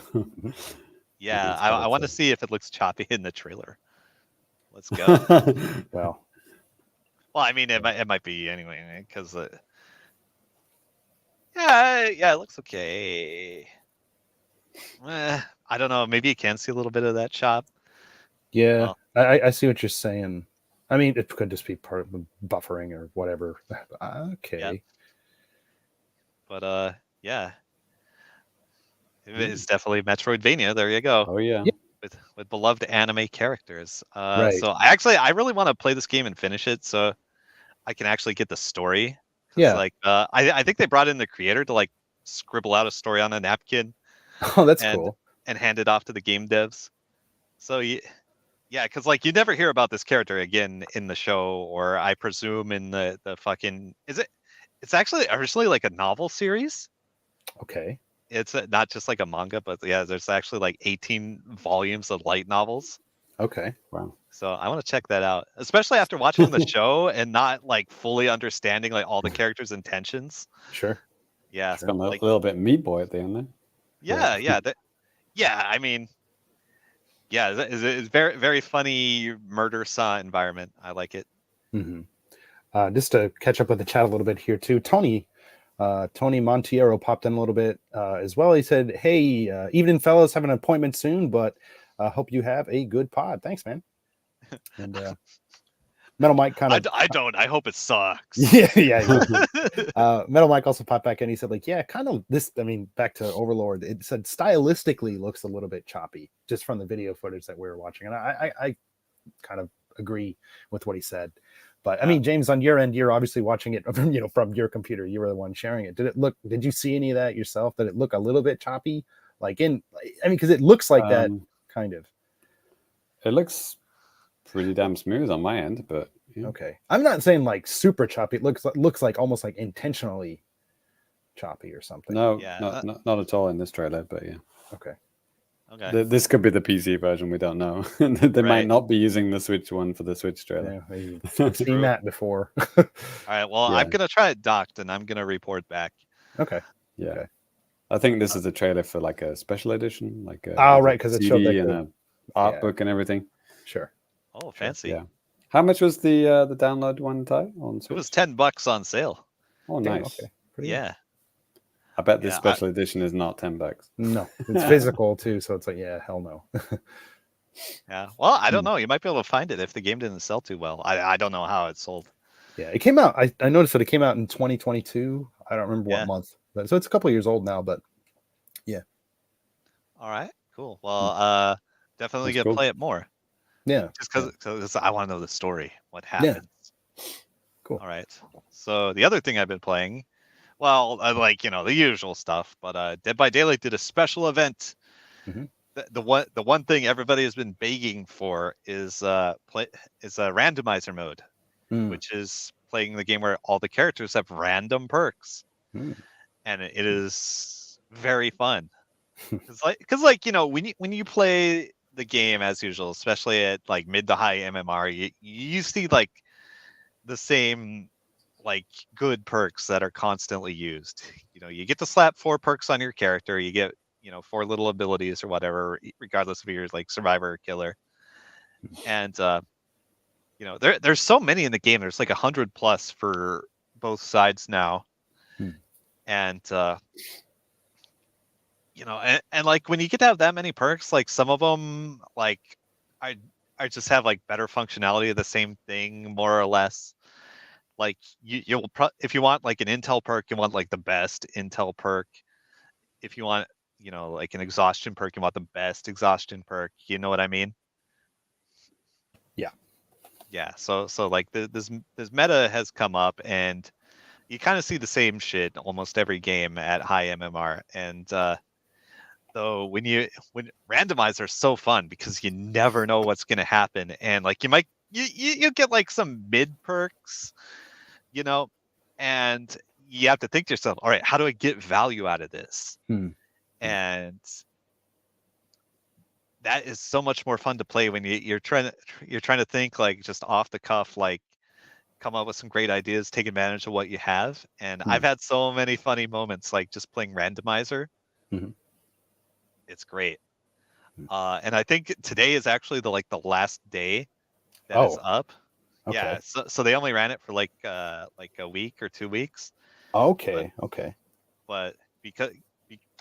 Yeah, it's I better want to to- see if it looks choppy in the trailer. Let's go. Well, Well, I mean, it might be anyway, because yeah, it looks okay. I don't know. Maybe you can see a little bit of that chop. yeah, Well, I see what you're saying. I mean, it could just be part of the buffering or whatever. Okay. but yeah, it's definitely Metroidvania. There you go. Oh yeah. With beloved anime characters. Right. So I really want to play this game and finish it, so I can actually get the story. 'Cause, Yeah. like I think they brought in the creator to like scribble out a story on a napkin Oh, that's and cool. hand it off to the game devs. So yeah, because like you never hear about this character again in the show, or I presume in the fucking it's actually originally like a novel series. Okay. It's not just like a manga, but yeah, there's actually like 18 volumes of light novels. Okay. Wow. So I want to check that out, especially after watching the show and not like fully understanding like all the characters' intentions. Sure. Yeah, It's got a like little bit Meat Boy at the end there. yeah. I mean, yeah, it's very very funny murder saw environment. I like it. Hmm. Just to catch up with the chat a little bit here too, Tony Montiero popped in a little bit as well. He said, "Hey, evening fellas, have an appointment soon, but hope you have a good pod." Thanks, man. And Metal Mike kind of I don't. I hope it sucks. yeah. Metal Mike also popped back in. He said, like, yeah, kind of this. I mean, back to Overlord. It said stylistically looks a little bit choppy just from the video footage that we were watching, and I kind of agree with what he said. But I mean, James, on your end, you're obviously watching it from from your computer. You were the one sharing it. Did you see any of that yourself? Did it look a little bit choppy? I mean, because it looks like that kind of. It looks pretty damn smooth on my end, but yeah. Okay. I'm not saying like super choppy. It looks like almost like intentionally choppy or something. No, Yeah, not at all in this trailer, but yeah. Okay. Okay. This could be the PC version. We don't know. They might Right. not be using the Switch one for the Switch trailer. Yeah, I've seen that before. All right. Well, Yeah. I'm gonna try it docked, and I'm gonna report back. Okay. Yeah. Okay. I think this is a trailer for like a special edition, like a Oh, right, 'cause it showed, like, and the- a art yeah. book and everything. Sure. Oh, fancy. Yeah. How much was the download one, Ty, on It Switch? was $10 on sale. Oh, Damn, nice. okay. Pretty good. Yeah. I bet this Yeah, special edition is not $10. No, it's physical too, so it's like, yeah, hell no. Yeah. Well, I don't know. You might be able to find it if the game didn't sell too well. I don't know how it sold. Yeah, it came out. I noticed that it came out in 2022. I don't remember Yeah. what month, but so it's a couple years old now. But yeah, All right. Cool. Well, definitely That's gonna cool. play it more. yeah, Just because I want to know the story. What happens? Cool. All right. So the other thing I've been playing, well, like the usual stuff, but Dead by Daylight did a special event. Mhm. The one thing everybody has been begging for is a randomizer mode, Mm. which is playing the game where all the characters have random perks, Mm. and it is very fun. Because when you play the game as usual, especially at like mid to high MMR, you see like the same like good perks that are constantly used. You get to slap 4 perks on your character. You get 4 little abilities or whatever, regardless if you're like survivor or killer. And there's so many in the game. There's like 100 plus for both sides now. And and like when you get to have that many perks, like some of them like I just have like better functionality of the same thing, more or less. Like if you want like an intel perk, you want like the best intel perk. If you want like an exhaustion perk, you want the best exhaustion perk. You know what I mean? Yeah. So like this meta has come up, and you kind of see the same shit almost every game at high MMR. And though when randomizers are so fun because you never know what's gonna happen, and like you get like some mid perks, and you have to think to yourself, all right, how do I get value out of this? And that is so much more fun to play when you're trying to think like just off the cuff, like come up with some great ideas, take advantage of what you have. And I've had so many funny moments, like just playing randomizer. It's great. And I think today is actually the last day that is up. Okay. Yeah. So they only ran it for like a week or 2 weeks. Okay. But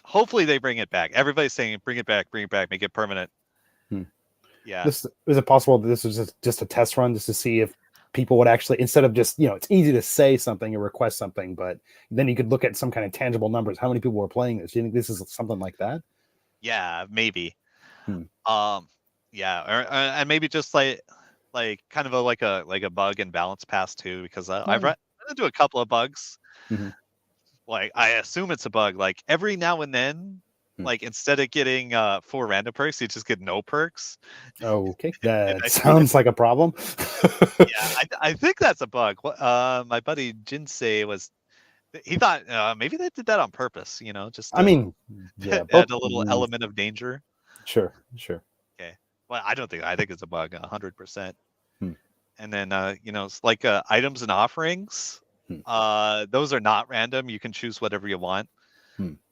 hopefully they bring it back. Everybody's saying bring it back, make it permanent. Yeah. Is it possible that this was just a test run just to see if people would actually, instead of just, it's easy to say something or request something, but then you could look at some kind of tangible numbers. How many people were playing this? Do you think this is something like that? Yeah, maybe. Yeah, or and maybe just like kind of like a bug and balance pass too, because I've run into a couple of bugs. Like I assume it's a bug. Like every now and then, like instead of getting 4 random perks, you just get no perks. Okay, that sounds like a problem. Yeah, I think that's a bug. My buddy Jinsei he thought maybe they did that on purpose, just I mean, yeah, add a little element of danger. Sure. Okay. Well, I think it's a bug, 100%. And then it's like items and offerings. Those are not random. You can choose whatever you want.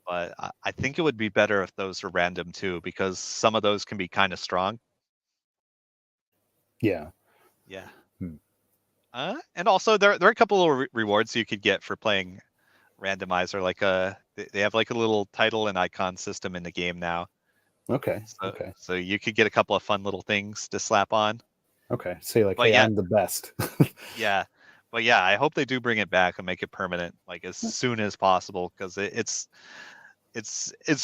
But I think it would be better if those are random too, because some of those can be kind of strong. Yeah. And also there are a couple of rewards you could get for playing randomizer. Like they have like a little title and icon system in the game now. Okay. So you could get a couple of fun little things to slap on. Okay. Say like, hey, I'm the best. Yeah. But yeah, I hope they do bring it back and make it permanent, like as soon as possible, because it's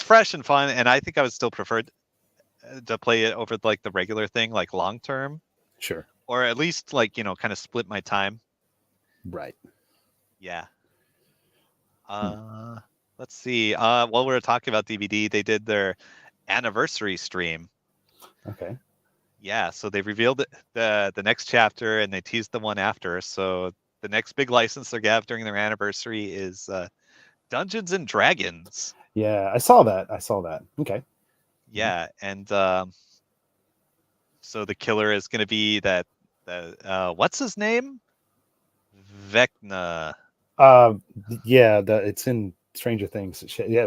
fresh and fun, and I think I would still prefer to play it over like the regular thing, like long term. Sure. Or at least like kind of split my time. Right. Yeah. Let's see. While we were talking about DVD, they did their anniversary stream. Okay. Yeah, so they revealed the next chapter and they teased the one after. So the next big license they're gonna have during their anniversary is Dungeons and Dragons. Yeah, I saw that. Okay. Yeah, and so the killer is gonna be that what's his name? Vecna. Yeah, it's in Stranger Things. Yeah,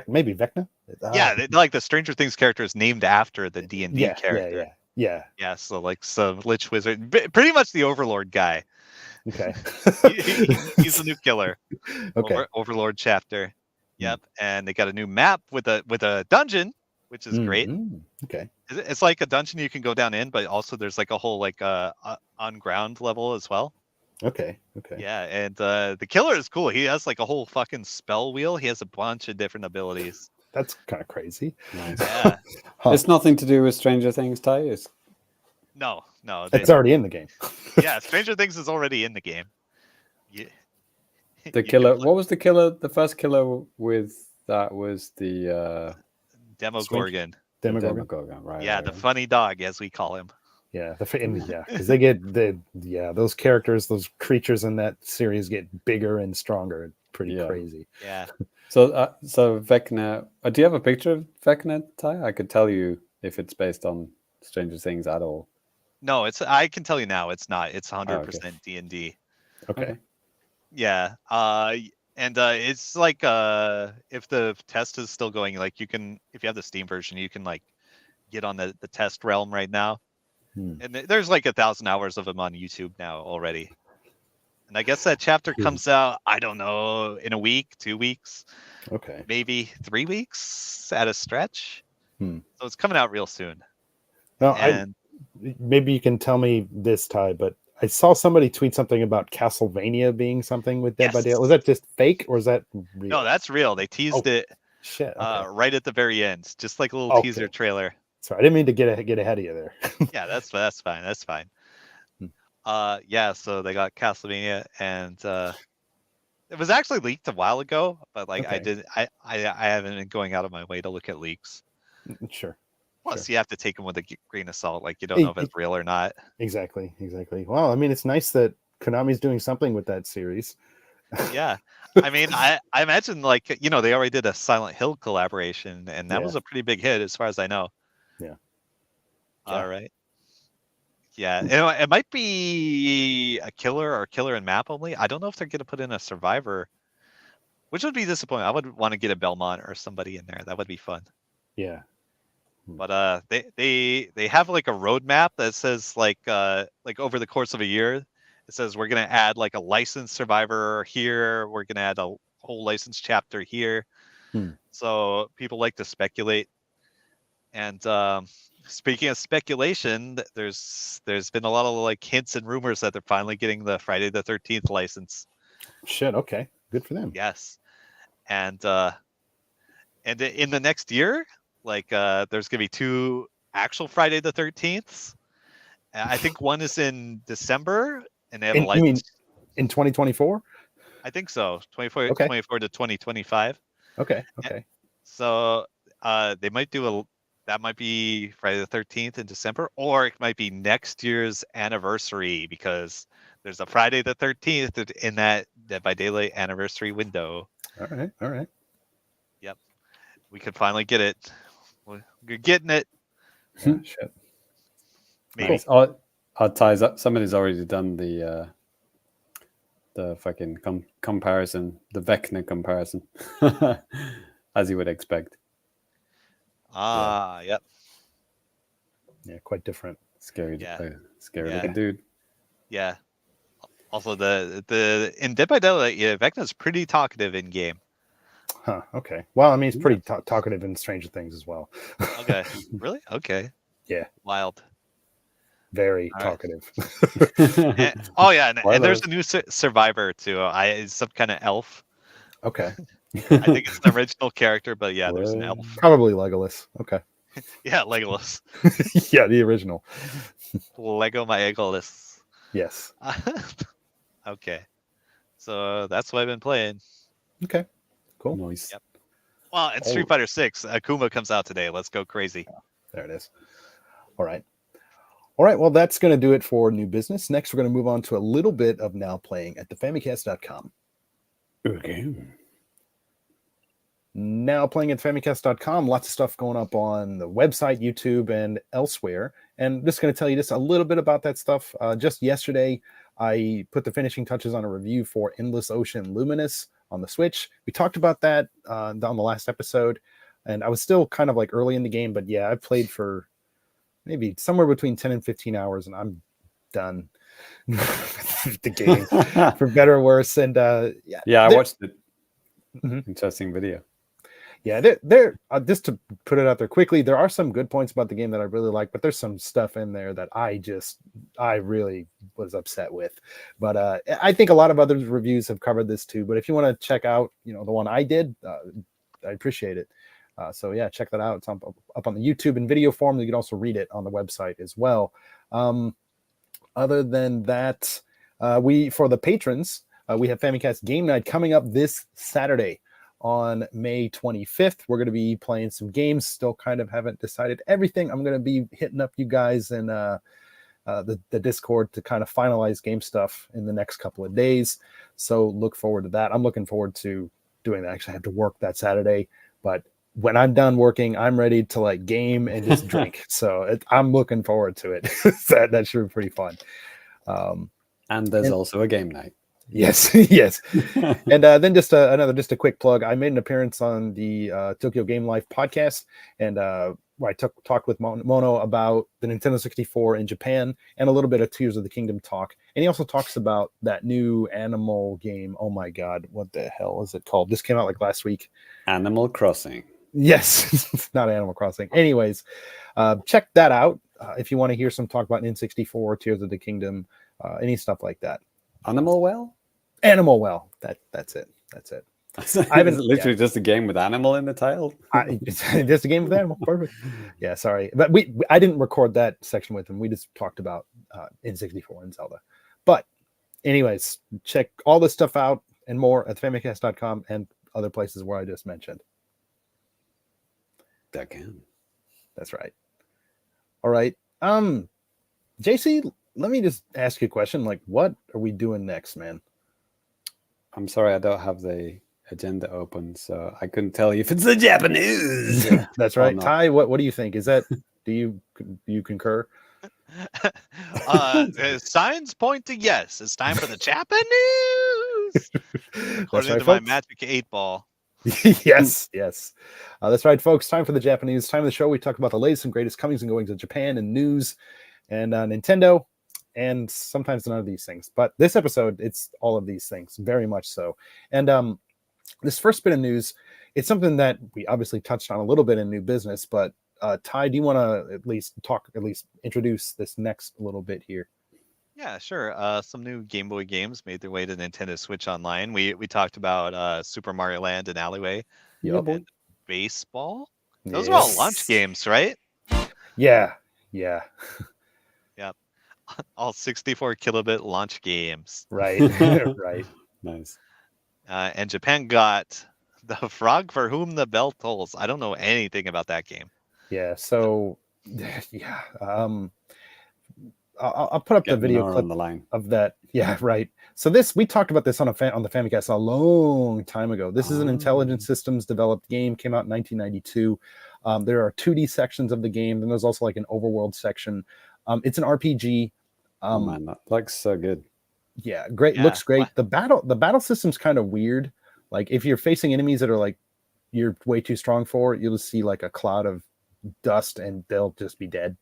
maybe Vecna. Yeah, like the Stranger Things character is named after the D&D character. Yeah. So like some lich wizard, pretty much the Overlord guy. Okay. He's the new killer. Okay. Overlord chapter. Yep. And they got a new map with a dungeon, which is great. Okay. It's like a dungeon you can go down in, but also there's like a whole like on ground level as well. Okay. Yeah, and the killer is cool. He has like a whole fucking spell wheel. He has a bunch of different abilities. That's kind of crazy. Nice. Yeah. It's nothing to do with Stranger Things, Ty. No. It's already in the game. Yeah, Stranger Things is already in the game. The killer. What was the killer? The first killer with that was the Demogorgon. Demogorgon, right? Yeah, the funny dog, as we call him. Yeah, because they get those characters, those creatures in that series get bigger and stronger. Pretty crazy. Yeah. So Vecna. Do you have a picture of Vecna, Ty? I could tell you if it's based on Stranger Things at all. No, I can tell you now. It's not. It's 100% D&D. Okay. Yeah. And it's like if the test is still going, like you can, if you have the Steam version, you can like get on the test realm right now. And there's like 1,000 hours of them on YouTube now already. And I guess that chapter comes out, I don't know, in a week, 2 weeks. Okay. Maybe 3 weeks at a stretch. So it's coming out real soon. Now, maybe you can tell me this, Ty, but I saw somebody tweet something about Castlevania being something with Dead by Daylight. Was that just fake or is that real? No, that's real. They teased it right at the very end, just like a little teaser trailer. Sorry, I didn't mean to get ahead of you there. Yeah, that's fine. That's fine. Yeah, so they got Castlevania, and it was actually leaked a while ago, but like I haven't been going out of my way to look at leaks. Sure. Plus, you have to take them with a grain of salt. Like you don't know if it's real or not. Exactly. Well, I mean, it's nice that Konami's doing something with that series. Yeah. I mean, I imagine like they already did a Silent Hill collaboration, and that Yeah. was a pretty big hit as far as I know. Yeah. All Yeah. right. Yeah, it might be a killer or killer and map only. I don't know if they're gonna put in a survivor, which would be disappointing. I would want to get a Belmont or somebody in there. That would be fun. Yeah. But they have like a roadmap that says like over the course of a year, it says we're gonna add like a licensed survivor here. We're gonna add a whole licensed chapter here. Hmm. So people like to speculate. And speaking of speculation, there's been a lot of like hints and rumors that they're finally getting the Friday the 13th license. Shit. Okay. Good for them. Yes, and in the next year, like there's gonna be 2 actual Friday the 13th. I think one is in December, and they have a You mean license. in 2024? I think so. 24 Okay. 24 to 2025. Okay. Okay. So they might do that might be Friday the 13th in December, or it might be next year's anniversary because there's a Friday the 13th in that Dead by Daylight anniversary window. All right. All right. Yep. We could finally get it. We're getting it. Yeah, shit. Maybe. Nice. Odd ties up. Somebody's already done the fucking comparison, the Vecna comparison, as you would expect. Yep. Yeah, quite different. Scary, Yeah. scary Yeah. looking dude. Yeah. Also, the in Dead by Daylight, Vecna's pretty talkative in game. Huh. Okay. Well, I mean, he's pretty talkative in Stranger Things as well. Okay. Really? Okay. Yeah. Wild. Very All right. talkative. And there's a new survivor too. Some kind of elf. Okay. I think it's an original character, but yeah, there's an elf. Probably Legolas. Okay. Yeah, Legolas. Yeah, the original. Lego my Legolas. Yes. Okay. So that's what I've been playing. Okay. Cool. Nice. Yep. Well, and Street Fighter 6, Akuma comes out today. Let's go crazy. There it is. All right. All right. Well, that's going to do it for new business. Next, we're going to move on to a little bit of now playing at thefamicast.com. Okay. Now playing at famicast.com, lots of stuff going up on the website, YouTube, and elsewhere. And just going to tell you just a little bit about that stuff. Just yesterday, I put the finishing touches on a review for Endless Ocean Luminous on the Switch. We talked about that on the last episode, and I was still kind of like early in the game, but yeah, I played for maybe somewhere between 10 and 15 hours, and I'm done with the game, for better or worse. And yeah, I watched it. Mm-hmm. Interesting video. Yeah, there. Just to put it out there quickly, there are some good points about the game that I really like, but there's some stuff in there that I really was upset with. But I think a lot of other reviews have covered this too. But if you want to check out, the one I did, I appreciate it. So yeah, check that out. It's up on the YouTube in video form. You can also read it on the website as well. Other than that, for the patrons, we have Famicast Game Night coming up this Saturday on May 25th. We're going to be playing some games. Still kind of haven't decided everything. I'm going to be hitting up you guys in the Discord to kind of finalize game stuff in the next couple of days. So look forward to that. I'm looking forward to doing that. Actually, I have to work that Saturday, but when I'm done working, I'm ready to like game and just drink. So I'm looking forward to it. That should be pretty fun. And there's also a game night. Yes, yes. And then just a quick plug. I made an appearance on the Tokyo Game Life podcast, and where I talked with Mono about the Nintendo 64 in Japan and a little bit of Tears of the Kingdom talk. And he also talks about that new animal game. Oh my God, what the hell is it called? This came out like last week. Animal Crossing. Yes, it's not Animal Crossing. Anyways, check that out if you want to hear some talk about N64, Tears of the Kingdom, any stuff like that. Animal Well? Animal Well. That's it. I haven't literally just a game with animal in the title. It's just a game with animal. Perfect. Yeah, sorry, but I didn't record that section with him. We just talked about N64 and Zelda. But anyways, check all this stuff out and more at famicast.com and other places where I just mentioned. That can. That's right. All right. JC, let me just ask you a question. Like, what are we doing next, man? I'm sorry, I don't have the agenda open, so I couldn't tell you if it's the JAPANews. That's or right. not. Ty, what do you think? Is that do you concur? Signs point to yes. It's time for the JAPANews. That's According right, to my folks. magic 8-ball. yes. That's right, folks. Time for the JAPANews. Time of the show. We talk about the latest and greatest comings and goings of Japan and news and Nintendo, and sometimes none of these things. But this episode, it's all of these things, very much so. And this first bit of news, it's something that we obviously touched on a little bit in new business, but Ty, do you want to at least introduce this next little bit here? Yeah, sure. Some new Game Boy games made their way to Nintendo Switch Online. We talked about Super Mario Land and Alleyway Yep. and baseball. Those are all launch games, right? Yeah. Yep. All 64 kilobit launch games. Right. Right. Nice. And Japan got the Frog for Whom the Bell Tolls. I don't know anything about that game. Yeah. So, yeah. I'll put up the video clip on the line of that. Yeah, right. So we talked about this on the Famicast a long time ago. This is an intelligent systems developed game, came out in 1992. There are 2D sections of the game, and there's also like an overworld section. It's an RPG. Oh man, that looks so good. Yeah, great. Yeah. Looks great. The battle system's kind of weird. Like if you're facing enemies that are like you're way too strong for, you'll just see like a cloud of dust and they'll just be dead.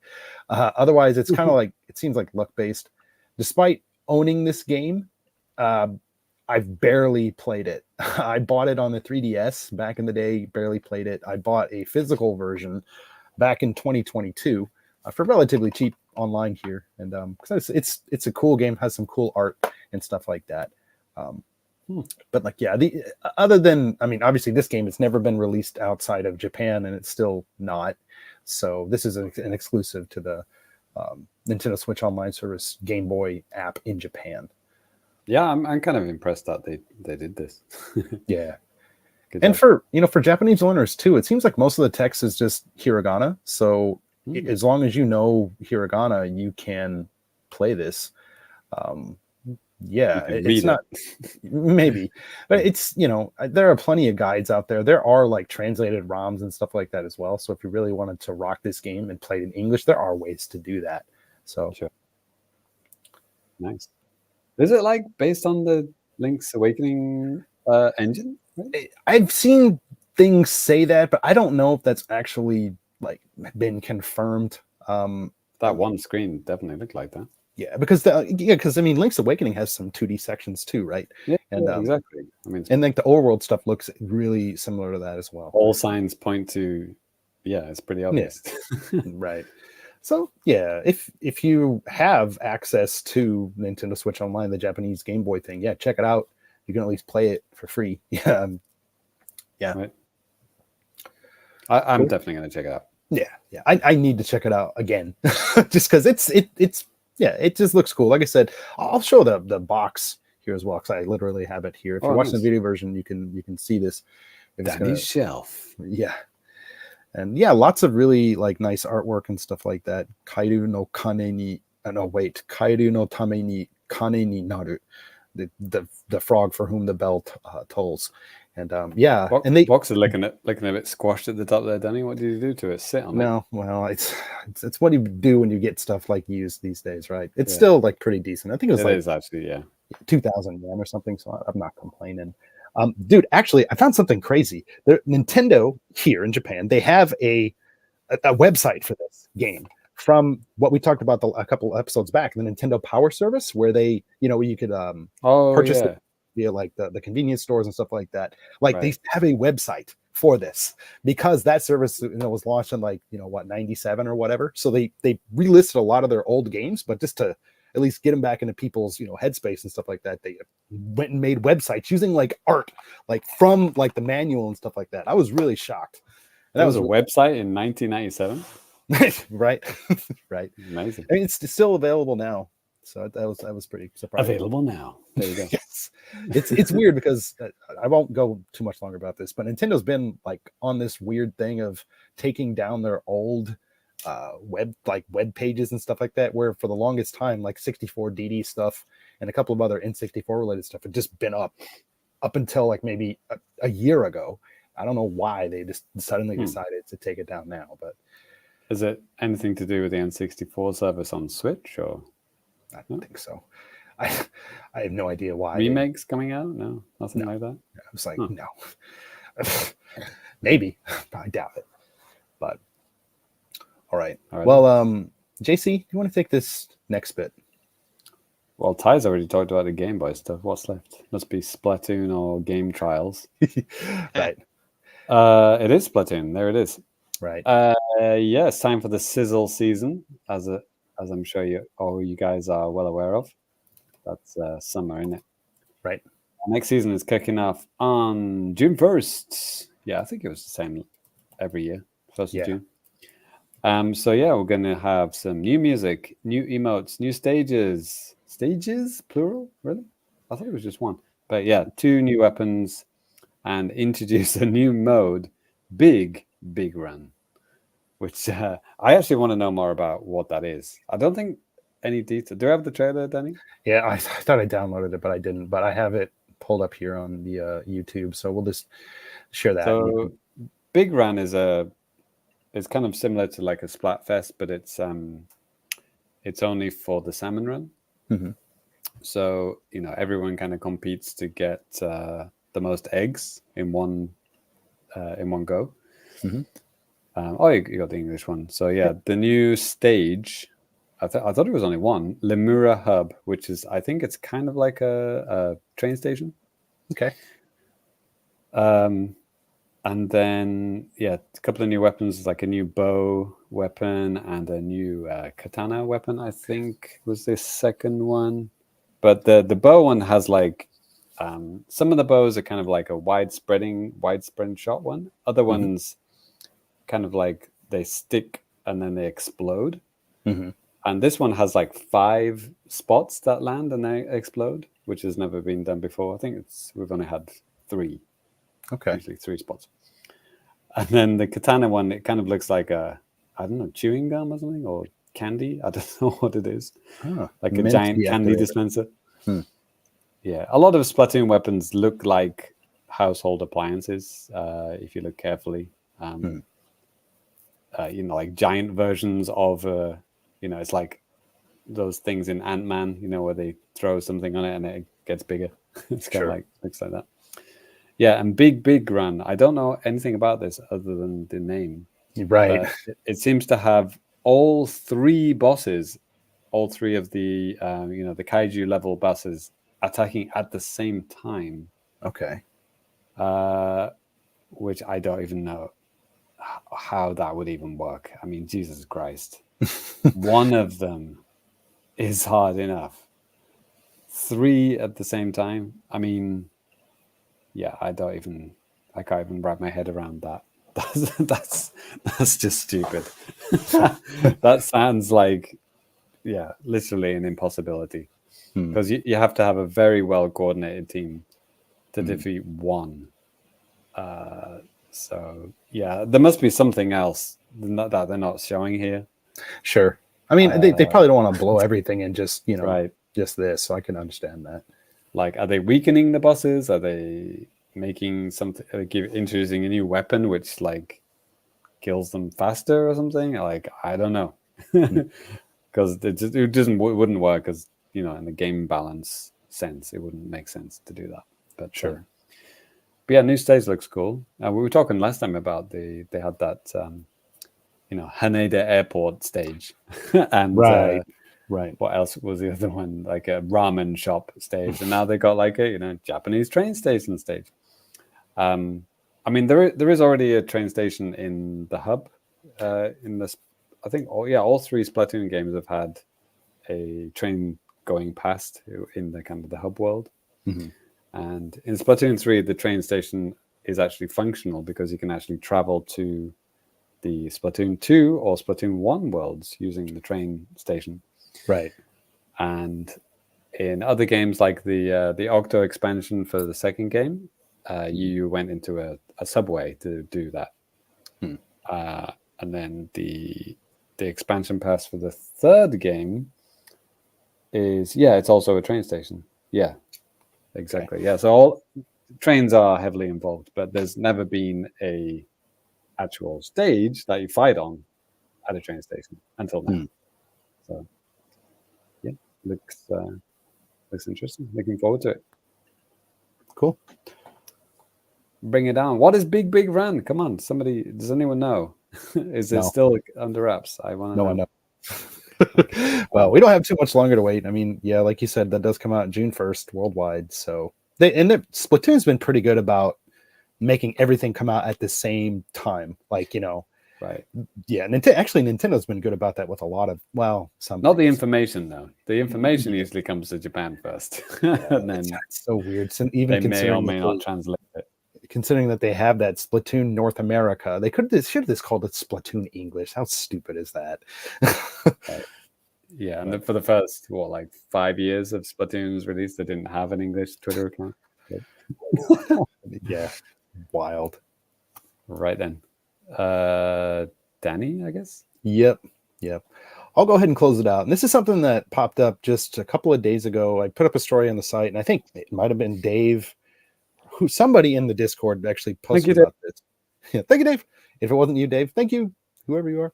Otherwise, it's kind of like it seems like luck based. Despite owning this game, I've barely played it. I bought it on the 3DS back in the day. Barely played it. I bought a physical version back in 2022 for relatively cheap online here, and because it's a cool game, has some cool art and stuff like that. But like, yeah, other than, I mean, obviously this game has never been released outside of Japan, and it's still not. So this is an exclusive to the Nintendo Switch Online Service Game Boy app in Japan. Yeah, I'm kind of impressed that they did this. Yeah. Good And job. for Japanese learners too, it seems like most of the text is just hiragana. So as long as you know hiragana, you can play this. Yeah, it's not maybe, but it's, there are plenty of guides out there. There are like translated ROMs and stuff like that as well. So if you really wanted to rock this game and play it in English, there are ways to do that. So sure. Nice. Is it like based on the Link's Awakening engine? Right? I've seen things say that, but I don't know if that's actually like been confirmed. That one screen definitely looked like that. Yeah, because I mean, Link's Awakening has some 2D sections too, right? Yeah, and exactly. I mean, and like the overworld stuff looks really similar to that as well. All signs point to, it's pretty obvious. Yeah. Right. So yeah, if you have access to Nintendo Switch Online, the Japanese Game Boy thing, yeah, check it out. You can at least play it for free. Yeah. Right. I'm definitely gonna check it out. Yeah. I need to check it out again, just because it just looks cool. Like I said, I'll show the box here as well, because I literally have it here. If you're watching the video version, you can see this. Danny's shelf. Yeah. And yeah, lots of really like nice artwork and stuff like that. Kairu no kane ni Kairu no tame ni kane ni naru. The frog for whom the bell tolls. And yeah, and they box is looking a bit squashed at the top there, Danny. What did you do to it? Sit on it? No, well, it's what you do when you get stuff like used these days, right? It's still like pretty decent. I think it was actually 2,000 yen or something, so I'm not complaining. Dude, actually, I found something crazy. Nintendo here in Japan, they have a website for this game from what we talked about a couple episodes back, the Nintendo Power Service, where they, you could purchase it via like the convenience stores and stuff like that. Like they have a website for this because that service was launched in 97 or whatever. So they relisted a lot of their old games, but just to at least get them back into people's headspace and stuff like that, they went and made websites using like art from like the manual and stuff like that. I was really shocked. And that was a website in 1997. Right. Amazing. I mean, it's still available now, so that was pretty surprising. Available now. There you go. Yes, it's weird because I won't go too much longer about this, but Nintendo's been like on this weird thing of taking down their old web pages and stuff like that, where for the longest time like 64 DD stuff and a couple of other N64 related stuff had just been up up until like maybe a year ago. I don't know why they just suddenly decided to take it down now, but is it anything to do with the N64 service on Switch, or I don't think so. I have no idea why. Remakes coming out? No, nothing like that. I was like, no. Maybe. I doubt it. But all right. Well, JC, you want to take this next bit? Well, Ty's already talked about the Game Boy stuff. What's left? Must be Splatoon or Game Trials. Right. It is Splatoon. There it is. Right. Yeah, it's time for the Sizzle season, as I'm sure you guys are well aware of. That's summer, isn't it? Right. Next season is kicking off on June 1st. Yeah, I think it was the same every year, 1st of June. So yeah, we're going to have some new music, new emotes, new stages. Stages, plural, really? I thought it was just one. But yeah, 2 new weapons and introduce a new mode, Big Run, which I actually want to know more about what that is. I don't think any detail. Do I have the trailer, Danny? Yeah, I thought I downloaded it, but I didn't. But I have it pulled up here on the YouTube, so we'll just share that. So Big Run is kind of similar to like a Splatfest, but it's only for the salmon run. Mm-hmm. So everyone kind of competes to get the most eggs in one go. Mm-hmm. You got the English one. So yeah, the new stage. I thought it was only one, Lemura Hub, which is, I think it's kind of like a train station. Okay. And then, a couple of new weapons, like a new bow weapon and a new katana weapon, I think was the second one. But the bow one has like, some of the bows are kind of like a widespread shot one. Other ones kind of like they stick and then they explode. Mm-hmm. And this one has like 5 spots that land and they explode, which has never been done before. I think we've only had 3. Okay. Usually 3 spots. And then the katana one, it kind of looks like I don't know, chewing gum or something, or candy. I don't know what it is. Like a giant candy dispenser. Yeah, a lot of Splatoon weapons look like household appliances, if you look carefully. Like giant versions of it's like those things in Ant-Man, where they throw something on it and it gets bigger. It's kind of like looks like that. Yeah, and Big Run. I don't know anything about this other than the name. Right. It seems to have all 3 bosses, all 3 of the the kaiju level bosses attacking at the same time. Okay. Which I don't even know how that would even work. I mean, Jesus Christ. One of them is hard enough. 3 at the same time. I mean, yeah, I can't even wrap my head around that. That's just stupid. That sounds like, literally an impossibility. Because you have to have a very well coordinated team to defeat one. So yeah, there must be something else that they're not showing here. Sure. I mean, they probably don't want to blow everything in just right. just this, so I can understand that. Like, are they weakening the bosses? Are they making something, introducing a new weapon which like kills them faster or something? Like, I don't know, because it wouldn't work, because in the game balance sense, it wouldn't make sense to do that. But sure. But yeah, new stage looks cool. We were talking last time about they had that Haneda Airport stage, and right. What else was the other one? Like a ramen shop stage, and now they got like a Japanese train station stage. I mean, there is already a train station in the hub. In this, I think all 3 Splatoon games have had a train going past in the kind of the hub world. Mm-hmm. And in Splatoon 3, the train station is actually functional because you can actually travel to the Splatoon 2 or Splatoon 1 worlds using the train station. Right. And in other games like the Octo expansion for the second game, you went into a subway to do that. And then the expansion pass for the third game is, it's also a train station. Yeah, exactly. Okay. Yeah, so trains are heavily involved, but there's never been a actual stage that you fight on at a train station until now. So yeah, looks interesting. Looking forward to it. Cool. Bring it down. What is Big Run? Come on, somebody. Does anyone know? Is it still under wraps? I want to know. I know. Well, we don't have too much longer to wait. I mean, yeah, like you said, that does come out June 1st worldwide. So Splatoon's been pretty good about making everything come out at the same time. Like, right. Yeah, Nintendo's been good about that with a lot of, some. Not the information though. The information usually comes to Japan first, and then it's so weird. So even they may or may not translate it. Considering that they have that Splatoon North America, they should have just called it Splatoon English. How stupid is that? Yeah, and for the first 5 years of Splatoon's release, they didn't have an English Twitter account. Yeah, wild. Right then, Danny, I guess. Yep. I'll go ahead and close it out. And this is something that popped up just a couple of days ago. I put up a story on the site, and I think it might have been Dave. Somebody in the Discord actually posted about this. Yeah, thank you, Dave. If it wasn't you, Dave, thank you, whoever you are.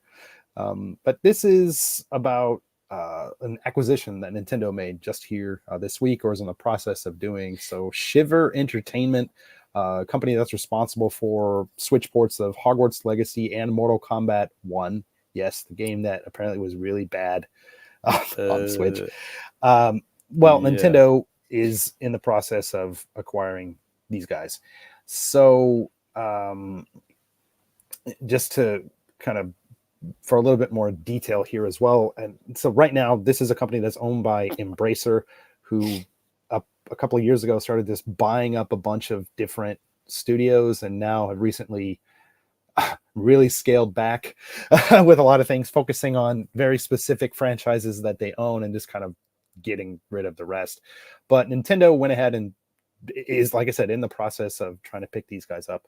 But this is about an acquisition that Nintendo made just here this week, or is in the process of doing. So Shiver Entertainment, a company that's responsible for Switch ports of Hogwarts Legacy and Mortal Kombat 1. Yes, the game that apparently was really bad on Switch. Nintendo is in the process of acquiring these guys. So just to kind of for a little bit more detail here as well. And so right now, this is a company that's owned by Embracer, who a couple of years ago started this buying up a bunch of different studios, and now have recently really scaled back with a lot of things, focusing on very specific franchises that they own and just kind of getting rid of the rest. But Nintendo went ahead and is, like I said, in the process of trying to pick these guys up.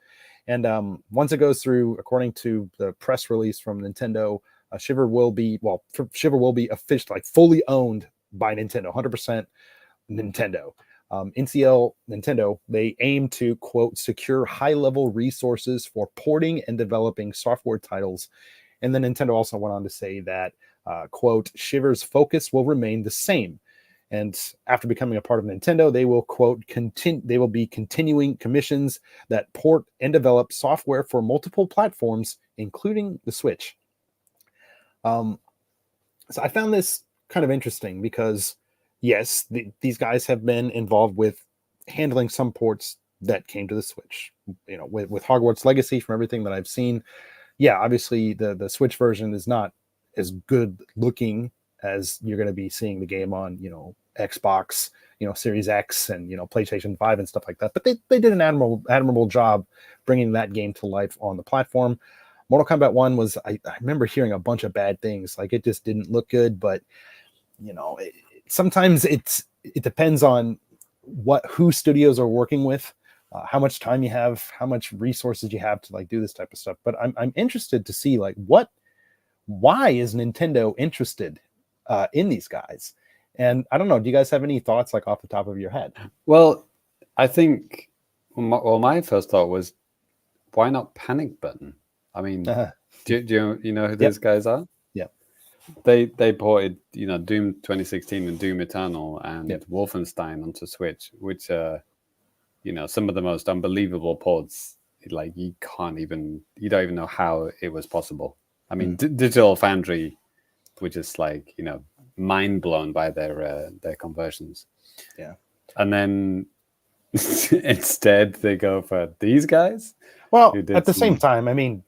And once it goes through, according to the press release from Nintendo, Shiver will be officially, fully owned by Nintendo, 100% Nintendo. NCL Nintendo, they aim to, quote, secure high-level resources for porting and developing software titles. And then Nintendo also went on to say that, quote, Shiver's focus will remain the same. And after becoming a part of Nintendo, they will, quote, they will be continuing commissions that port and develop software for multiple platforms, including the Switch. So I found this kind of interesting because, yes, these guys have been involved with handling some ports that came to the Switch. With Hogwarts Legacy, from everything that I've seen, yeah, obviously the Switch version is not as good looking as you're going to be seeing the game on, Xbox, Series X and, PlayStation 5 and stuff like that. But they did an admirable job bringing that game to life on the platform. Mortal Kombat 1 was, I remember hearing a bunch of bad things. Like, it just didn't look good, but, sometimes it depends on who studios are working with, how much time you have, how much resources you have to do this type of stuff. But I'm interested to see why is Nintendo interested in these guys? And I don't know, do you guys have any thoughts off the top of your head? Well, I think my first thought was, why not Panic Button? I mean, do you know who these guys are? Yeah. They ported, Doom 2016 and Doom Eternal and Wolfenstein onto Switch, which are, some of the most unbelievable ports. You don't even know how it was possible. I mean, Digital Foundry, which is mind blown by their conversions. Yeah. And then instead they go for these guys. Well, at the same time, I mean,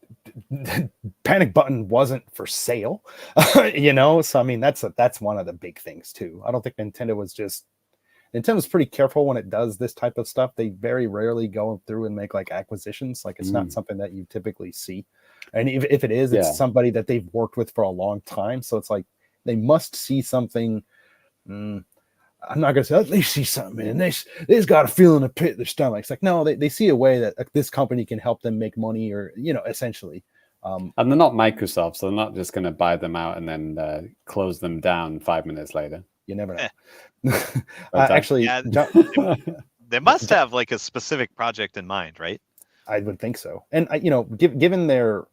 Panic Button wasn't for sale, so I mean, that's one of the big things too. I don't think Nintendo's pretty careful when it does this type of stuff. They very rarely go through and make acquisitions. It's not something that you typically see. And if it is, it's somebody that they've worked with for a long time. So it's they must see something. I'm not going to say they see something, and they've got a feel in the pit of their stomach. It's no, they see a way that this company can help them make money, or essentially. And they're not Microsoft, so they're not just going to buy them out and then close them down 5 minutes later. You never know. Actually, They must have like a specific project in mind, right? I would think so. And given their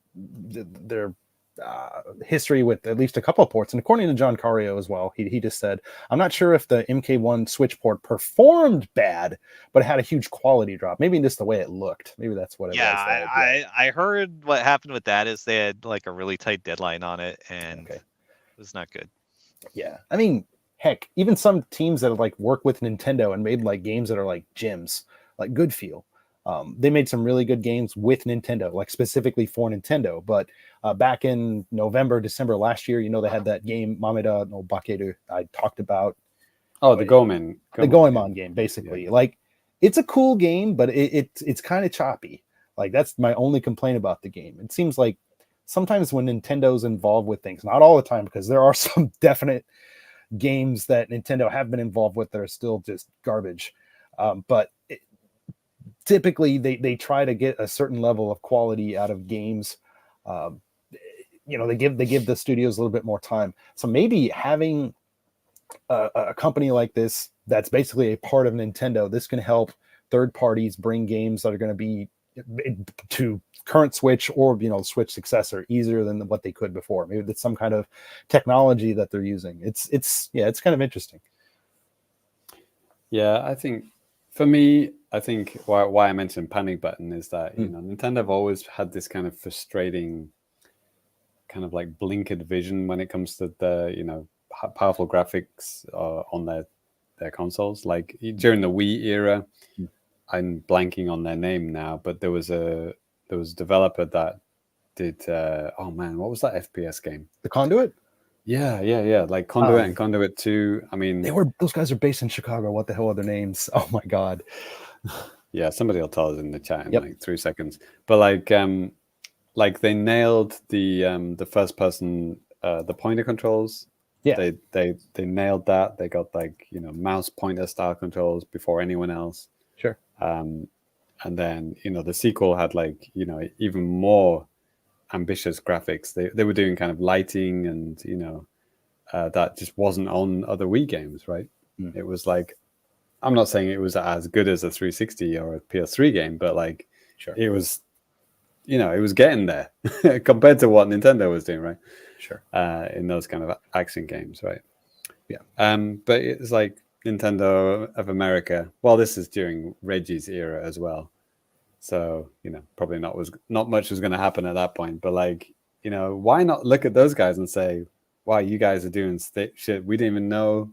history with at least a couple of ports, and according to John Cario as well, he just said, I'm not sure if the MK1 Switch port performed bad, but it had a huge quality drop. Maybe just the way it looked. Maybe that's what it was. I heard what happened with that is they had like a really tight deadline on it, and it was not good. Yeah, I mean, heck, even some teams that have like worked with Nintendo and made like games that are like gyms, like Good Feel. They made some really good games with Nintendo, like specifically for Nintendo. But back in November, December last year, they had that game Mameda no Bakeru I talked about. Oh, the Goemon game, basically. Yeah. Like, it's a cool game, but it's kind of choppy. Like, that's my only complaint about the game. It seems like sometimes when Nintendo's involved with things, not all the time, because there are some definite games that Nintendo have been involved with that are still just garbage. But typically they try to get a certain level of quality out of games. They give the studios a little bit more time. So maybe having a company like this that's basically a part of Nintendo, this can help third parties bring games that are going to be to current Switch or Switch successor easier than what they could before. Maybe that's some kind of technology that they're using. It's kind of interesting. Yeah, I think for me, why I mentioned Panic Button is that Nintendo have always had this kind of frustrating, kind of like blinkered vision when it comes to the powerful graphics on their consoles. Like during the Wii era, I'm blanking on their name now, but there was a developer that did what was that FPS game? The Conduit? Yeah. Like Conduit and Conduit 2. I mean, those guys are based in Chicago. What the hell are their names? Oh my god. Yeah, somebody will tell us in the chat in like 3 seconds. But like they nailed the first person the pointer controls. Yeah. They nailed that. They got like mouse pointer style controls before anyone else. Sure. And then the sequel had like even more ambitious graphics. They were doing kind of lighting and that just wasn't on other Wii games, right? It was like, I'm not saying it was as good as a 360 or a PS3 game, but like it was it was getting there compared to what Nintendo was doing, right? Sure. In those kind of action games, right? Yeah. But it's like Nintendo of America. Well, this is during Reggie's era as well. So, probably not much was going to happen at that point. But like, why not look at those guys and say, wow, you guys are doing shit we didn't even know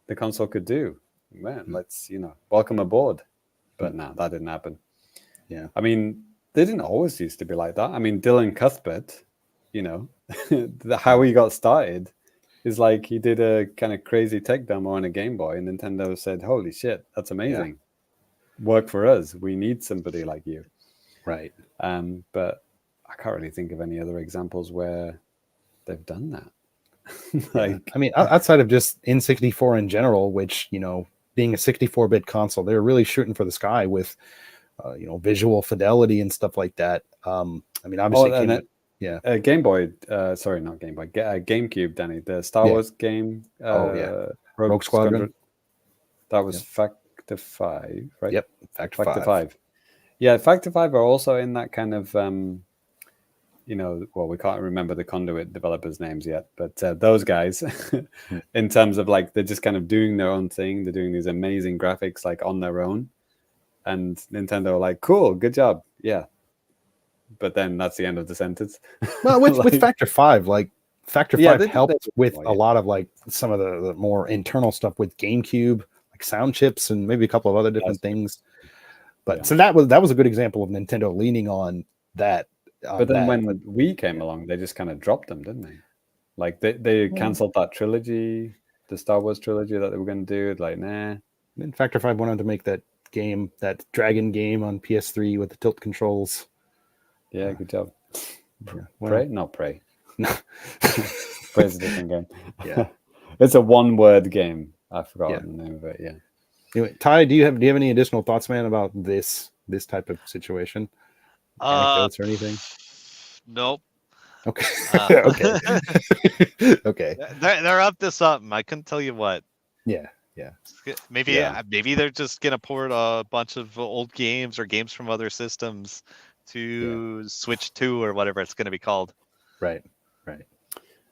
the console could do. Man, let's, welcome aboard. But no, that didn't happen. Yeah. I mean, they didn't always used to be like that. I mean, Dylan Cuthbert, how he got started is like he did a kind of crazy tech demo on a Game Boy, and Nintendo said, holy shit, that's amazing. Yeah. Work for us. We need somebody like you. Right. But I can't really think of any other examples where they've done that. I mean, outside of just N64 in general, which, being a 64-bit console, they're really shooting for the sky with, visual fidelity and stuff like that. I mean, obviously, Game Boy, sorry, not Game Boy, GameCube, Danny, the Star Wars game. Rogue Squadron. That was Factor 5, right? Yep, Factor 5. Yeah, Factor 5 are also in that kind of, we can't remember the Conduit developers' names yet, but those guys, in terms of like, they're just kind of doing their own thing. They're doing these amazing graphics like on their own. And Nintendo are like, cool, good job. Yeah. But then that's the end of the sentence. Well, with Factor 5, like Factor 5 helped with a lot of like some of the more internal stuff with GameCube, like sound chips and maybe a couple of other different things. But so that was a good example of Nintendo leaning on that. But then when the Wii came along, they just kind of dropped them, didn't they? Like they canceled that trilogy, the Star Wars trilogy that they were going to do. Like, nah. Then Factor 5 went on to make that game, that Dragon game on PS3 with the tilt controls. Yeah, good job. Prey? Not Prey. No. Prey's a different game. Yeah. It's a one-word game. I forgot the name of it, yeah. Anyway, Ty, do you have any additional thoughts, man, about this type of situation? Anecdotes or anything? Nope. Okay. Okay. Okay. They're up to something. I couldn't tell you what. Yeah. Maybe they're just gonna port a bunch of old games or games from other systems to Switch 2 or whatever it's gonna be called. Right. Right?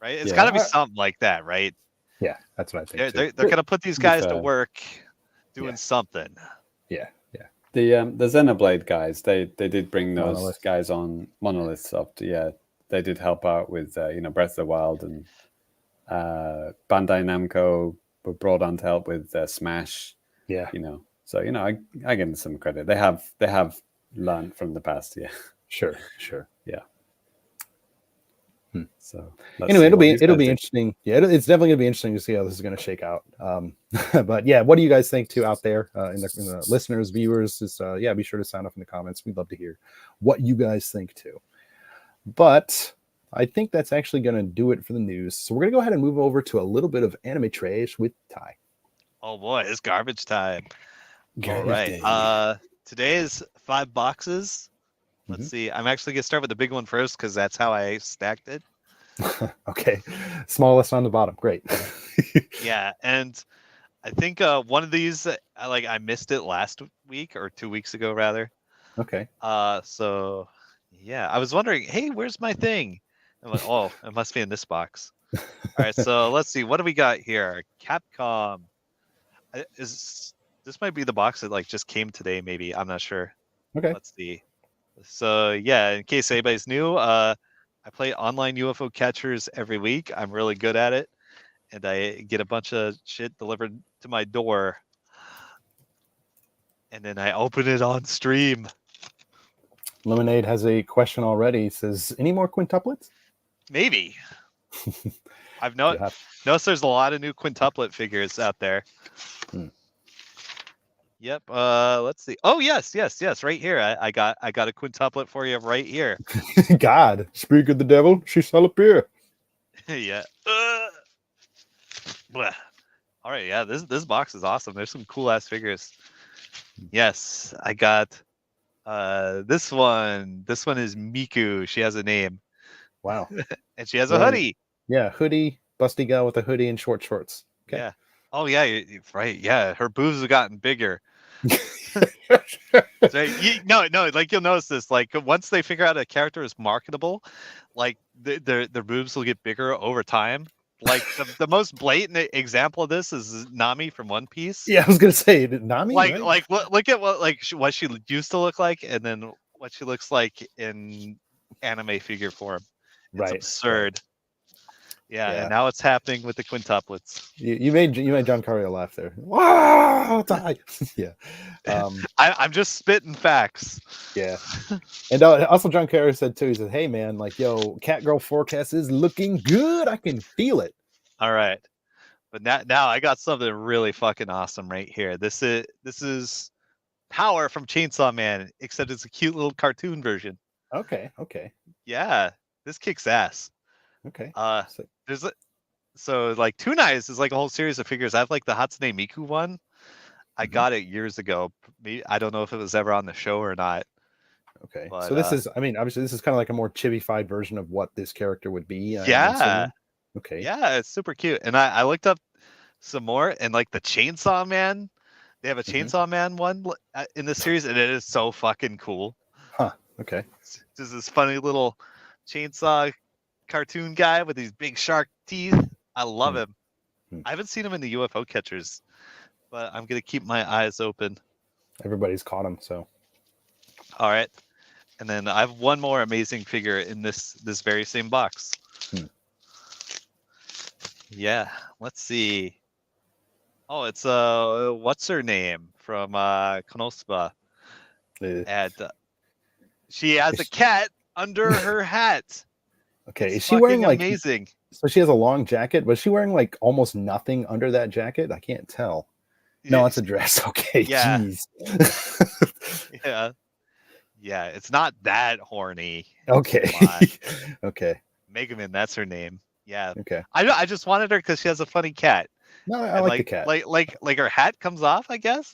It's got to be something like that, right? Yeah, that's what I think. They're gonna put these guys to work doing something. Yeah. The Xenoblade guys, they did bring those Monolith. guys on Monolith Soft. Yeah, they did help out with Breath of the Wild, and Bandai Namco were brought on to help with Smash. Yeah. So I give them some credit. They have learned from the past. Yeah. Sure. Yeah. So anyway, it'll be interesting. Yeah, it's definitely gonna be interesting to see how this is gonna shake out. But yeah, what do you guys think too out there in the listeners, viewers? Just be sure to sound off in the comments. We'd love to hear what you guys think too. But I think that's actually gonna do it for the news. So we're gonna go ahead and move over to a little bit of anime trash with Ty. Oh boy, it's garbage time. All right. Today is 5 boxes. Let's see. I'm actually gonna start with the big one first because that's how I stacked it. Okay, smallest on the bottom. Great. Yeah, and I think one of these, I missed it last week or 2 weeks ago, rather. Okay. So yeah, I was wondering, hey, where's my thing? I'm like, oh, it must be in this box. All right, so let's see, what do we got here? Capcom. This might be the box that just came today, maybe. I'm not sure. Okay. Let's see. So yeah, in case anybody's new, I play online UFO catchers every week. I'm really good at it, and I get a bunch of shit delivered to my door, and then I open it on stream. Lemonade has a question already. It says, any more quintuplets? Maybe. I've noticed there's a lot of new quintuplet figures out there. Yep. Let's see. Oh yes, right here. I got a quintuplet for you right here. God, speak of the devil, she shall appear. Yeah. Blah. All right. Yeah. This box is awesome. There's some cool ass figures. Yes, I got this one. This one is Miku. She has a name. Wow. And she has a hoodie. Yeah, hoodie, busty gal with a hoodie and short shorts. Okay. Yeah. Oh yeah, you're right. Yeah, her boobs have gotten bigger. So no, you'll notice this. Once they figure out a character is marketable, their boobs will get bigger over time. The most blatant example of this is Nami from One Piece. Yeah, I was gonna say Nami. Look at what she used to look like, and then what she looks like in anime figure form. It's absurd. Yeah, and now it's happening with the quintuplets. You made John Cario laugh there. Wow, die. Yeah. I'm just spitting facts. Yeah. And also John Cario said too, he said, hey man, Catgirl forecast is looking good. I can feel it. All right. But now I got something really fucking awesome right here. This is Power from Chainsaw Man, except it's a cute little cartoon version. Okay. Yeah. This kicks ass. Okay. There's Toon Eyes is a whole series of figures. I have the Hatsune Miku one. I got it years ago. I don't know if it was ever on the show or not. Okay. But, so this is, obviously this is kind of a more chibi-fied version of what this character would be. Yeah. Okay. Yeah, it's super cute. And I looked up some more, and the Chainsaw Man, they have a Chainsaw Man one in the series, and it is so fucking cool. Huh. Okay. It's just this funny little chainsaw cartoon guy with these big shark teeth. I love him. I haven't seen him in the UFO catchers, but I'm gonna keep my eyes open. Everybody's caught him, so. All right, and then I have one more amazing figure in this very same box. Yeah, let's see. Oh, it's what's her name from Konosuba, and she has a cat under her hat. Okay, it's is she wearing amazing? So she has a long jacket, but is she wearing almost nothing under that jacket? I can't tell. No, it's a dress. Okay, yeah. Jeez. Yeah, it's not that horny. Okay. Okay. Megaman, that's her name. Yeah. Okay. I just wanted her because she has a funny cat. No, I like the cat. Like her hat comes off, I guess.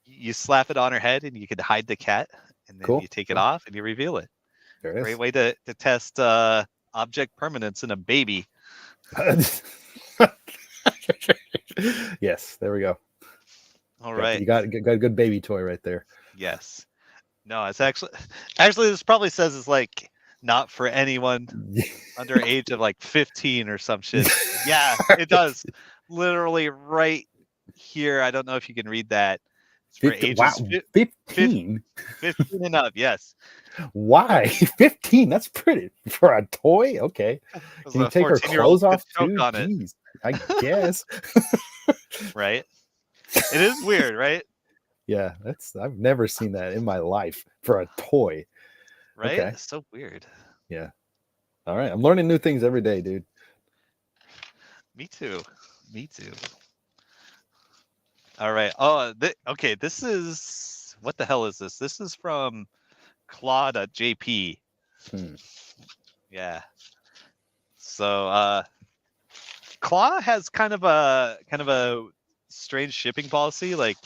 You slap it on her head and you can hide the cat, and then you take it off and you reveal it. There it is. Great way to test object permanence in a baby. Yes, there we go. All right. You got a good baby toy right there. Yes. No, it's actually this probably says it's like not for anyone under age of like 15 or some shit. Yeah, it does. Literally right here. I don't know if you can read that. It's for 15, ages wow, 15? 15 and up. Yes. Why 15? That's pretty for a toy. Okay, There's can you a take her 14-year-old clothes off could choke too? on it, Jeez, I guess. right? It is weird, right? Yeah, I've never seen that in my life for a toy. Right? Okay. It's so weird. Yeah. All right, I'm learning new things every day, dude. Me too. Me too. All right. Oh, okay. This is what the hell is this? This is from Claw.jp. Hmm. Yeah. So Claw has kind of a strange shipping policy. Like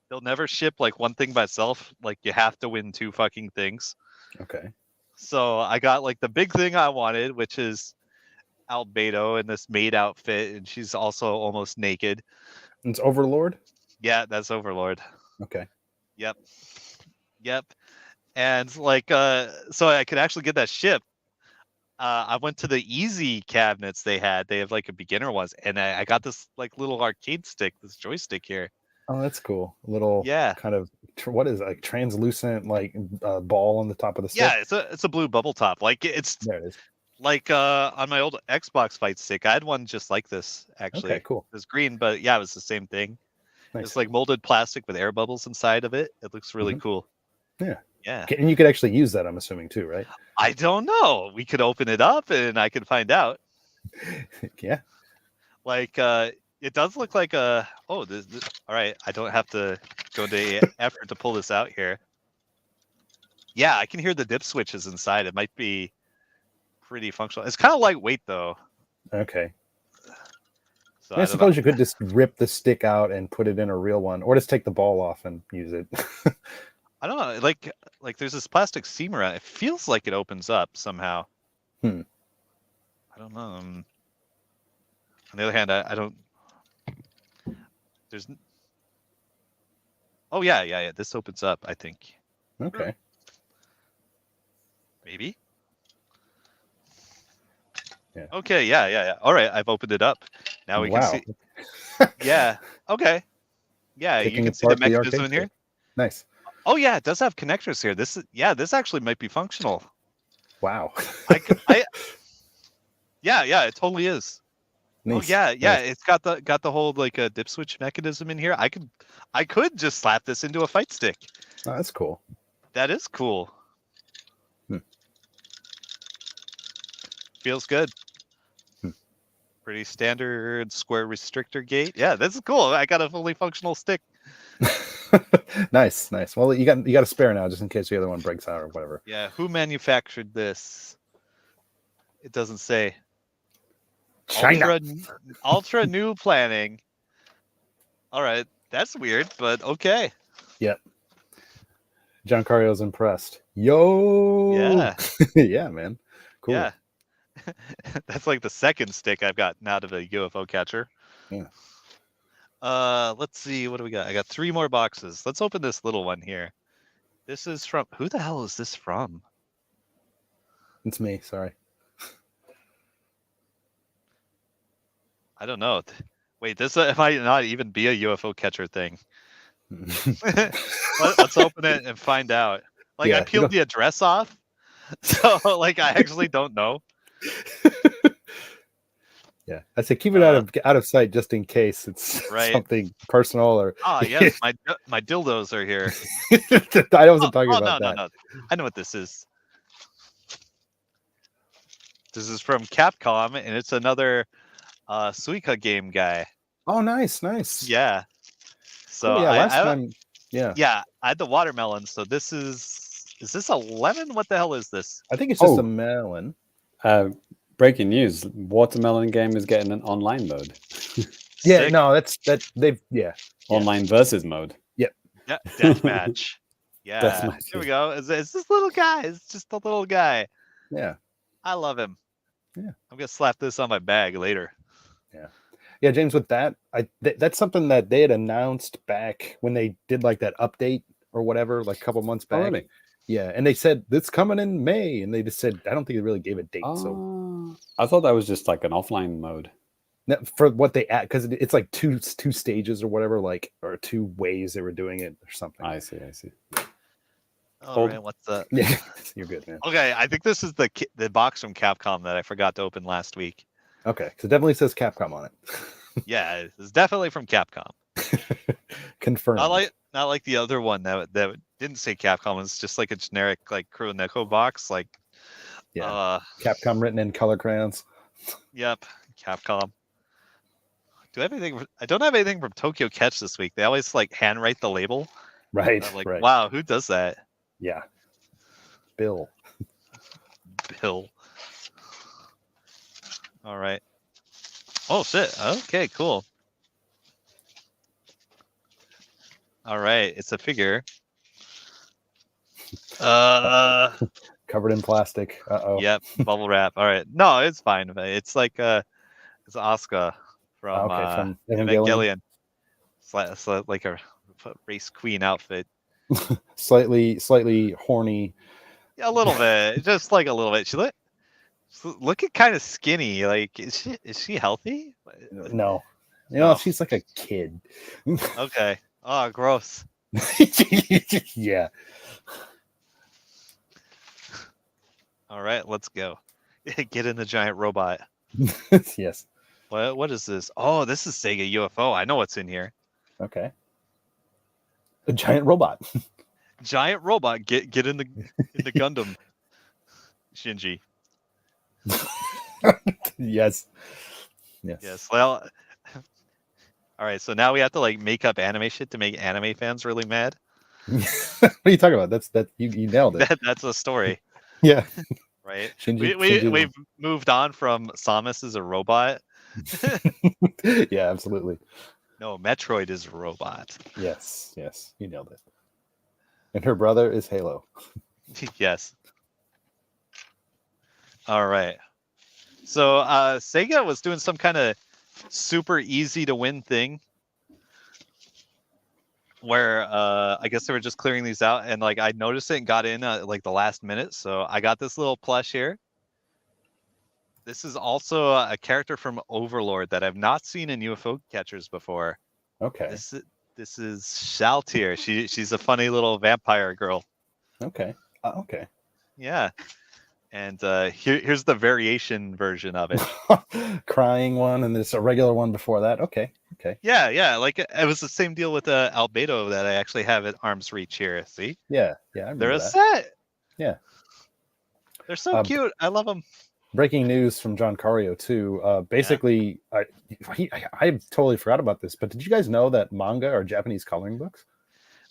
they'll never ship like one thing by itself. Like you have to win 2 fucking things. Okay. So I got like the big thing I wanted, which is Albedo in this maid outfit, and she's also almost naked. It's Overlord. Yeah, that's Overlord. Okay. Yep. And like so I could actually get that ship. I went to the easy cabinets they had. They have like a beginner ones, and I got this like little arcade stick, this joystick here. Oh, that's cool. A little kind of what is it, like translucent like ball on the top of the stick? Yeah, it's a blue bubble top. Like it's there it is. Like on my old Xbox fight stick, I had one just like this actually. Okay, cool. It was green, but yeah, it was the same thing. Nice. It's like molded plastic with air bubbles inside of it. It looks really cool. Yeah. Yeah. And you could actually use that, I'm assuming too, right? I don't know. We could open it up and I could find out. Yeah. Like it does look like a this all right. I don't have to go into effort to pull this out here. Yeah, I can hear the dip switches inside. It might be pretty functional. It's kind of lightweight though. Okay. So I suppose you could just rip the stick out and put it in a real one, or just take the ball off and use it. I don't know. Like there's this plastic seam around. It feels like it opens up somehow. I don't know. On the other hand, I don't. There's. Oh yeah. This opens up. I think. Okay. Maybe. Yeah. Okay. Yeah. All right. I've opened it up. Now we can see. Yeah. Okay. Yeah, you can see the mechanism in here. Nice. Oh yeah, it does have connectors here. This actually might be functional. Wow. Yeah, it totally is. Nice. Oh yeah, nice. It's got the whole like a dip switch mechanism in here. I could just slap this into a fight stick. Oh, that's cool. That is cool. Feels good. Pretty standard square restrictor gate. Yeah, this is cool. I got a fully functional stick. Nice. Well, you got a spare now, just in case the other one breaks out or whatever. Yeah, who manufactured this? It doesn't say. China. Ultra new planning. All right, that's weird, but okay. Yep. John Cario's impressed. Yo. Yeah. Yeah, man. Cool. Yeah. That's like the second stick I've gotten out of a UFO catcher. Yeah. Let's see, what do we got? I got 3 more boxes. Let's open this little one here. This is from who the hell is this from? It's me, sorry. I don't know. Wait, this might not even be a UFO catcher thing. Let's open it and find out. Like I peeled the address off, so like I actually don't know. Yeah, I say keep it out of sight just in case it's something personal or. Yes, my dildos are here. I wasn't talking about that. No. I know what this is. This is from Capcom, and it's another Suica game guy. Oh, nice. Yeah. So last time. Yeah, I had the watermelon. So this is this a lemon? What the hell is this? I think it's just a melon. Breaking news: Watermelon game is getting an online mode. Yeah, Sick. No, they've online versus mode. Yep. Yeah, deathmatch. Yeah, deathmatch, here we go. It's this little guy. It's just a little guy. Yeah, I love him. Yeah, I'm gonna slap this on my bag later. Yeah, Yeah, James, with that, that's something that they had announced back when they did like that update or whatever, like a couple months back. Oh, really? Yeah, and they said it's coming in May, and they just said I don't think they really gave a date. So I thought that was just like an offline mode. for what they add, because it's like two stages or whatever, like or two ways they were doing it or something. I see. All right, what's that? Yeah, you're good, man. Okay, I think this is the box from Capcom that I forgot to open last week. Okay, so it definitely says Capcom on it. Yeah, it's definitely from Capcom. Confirmed. Not like the other one that didn't say Capcom. It's just like a generic like Kuroneko box. Like, yeah, Capcom written in color crayons. Yep, Capcom. I don't have anything from Tokyo Catch this week. They always like handwrite the label. Right. I'm like, right. wow, who does that? Yeah. Bill. All right. Oh shit. Okay, cool. All right, it's a figure. Covered in plastic. Uh-oh. Yep, bubble wrap. All right. No, it's fine. It's like it's Asuka from from Evangelion. It's like a race queen outfit. slightly horny. Yeah, a little bit. Just like a little bit. She's looking kind of skinny. Like, is she healthy? No. No. She's like a kid. Okay. Oh, gross. Yeah. All right, let's go. Get in the giant robot. Yes. What is this? Oh, this is Sega UFO. I know what's in here. Okay. A giant robot. Giant robot. Get in the Gundam. Shinji. Yes. Yes. Well. All right. So now we have to like make up anime shit to make anime fans really mad. What are you talking about? You nailed it. That's a story. Yeah. Right. Shinji. We've moved on from Samus is a robot. Yeah, absolutely. No, Metroid is a robot. Yes. You nailed it. And her brother is Halo. Yes. All right. So Sega was doing some kind of super easy to win thing where I guess they were just clearing these out, and like I noticed it and got in like the last minute. So I got this little plush here. This is also a character from Overlord that I've not seen in UFO catchers before. Okay. This is Shaltier. She's a funny little vampire girl. Okay. Okay. Yeah. And here's the variation version of it. Crying one, and there's a regular one before that. Okay. Yeah. Like it was the same deal with Albedo that I actually have at arm's reach here. See? Yeah. I They're a that. set. Yeah. They're so cute. I love them. Breaking news from John Cario too. Basically, I totally forgot about this, but did you guys know that manga are Japanese coloring books?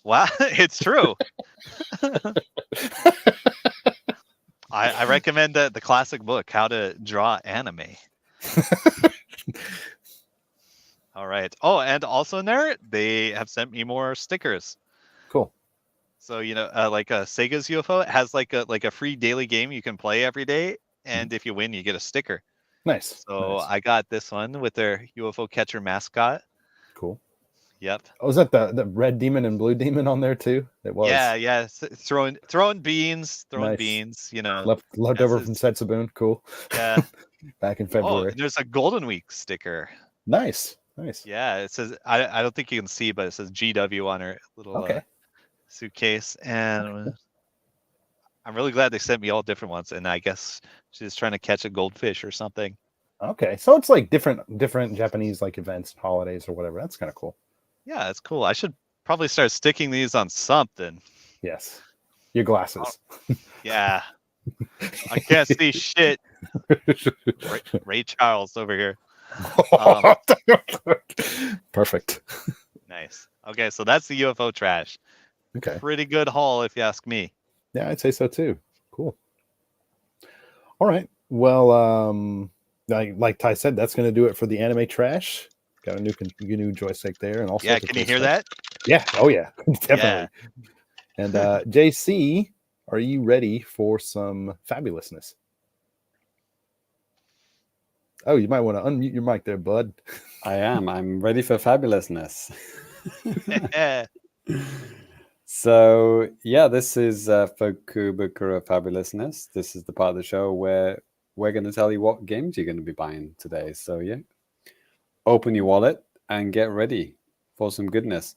Wow, it's true. I recommend the classic book, How to Draw Anime. All right. Oh, and also in there, they have sent me more stickers. Cool. So like Sega's UFO has like a free daily game you can play every day, and if you win, you get a sticker. Nice. So nice. I got this one with their UFO catcher mascot. Cool. Yep. Oh, was that the red demon and blue demon on there too? It was. Yeah. Throwing beans, Nice. beans. Left over from Setsubun. Cool. Yeah. Back in February. Oh, there's a Golden Week sticker. Nice. Yeah, it says I don't think you can see, but it says GW on her little suitcase, and I'm really glad they sent me all different ones. And I guess she's trying to catch a goldfish or something. Okay, so it's like different Japanese like events and holidays or whatever. That's kind of cool. Yeah, it's cool. I should probably start sticking these on something. Yes, your glasses. Yeah, I can't see shit. Ray Charles over here. Perfect. Nice. Okay, so that's the UFO trash. Okay. Pretty good haul, if you ask me. Yeah, I'd say so too. Cool. All right. Well, like Ty said, that's going to do it for the anime trash. Got a new joystick there, and also can you hear that? Yeah. Oh yeah, definitely. Yeah. And JC, are you ready for some fabulousness? Oh, you might want to unmute your mic there, bud. I am. I'm ready for fabulousness. So, yeah, this is Fukubukuro of Fabulousness. This is the part of the show where we're going to tell you what games you're going to be buying today. So, yeah, open your wallet and get ready for some goodness.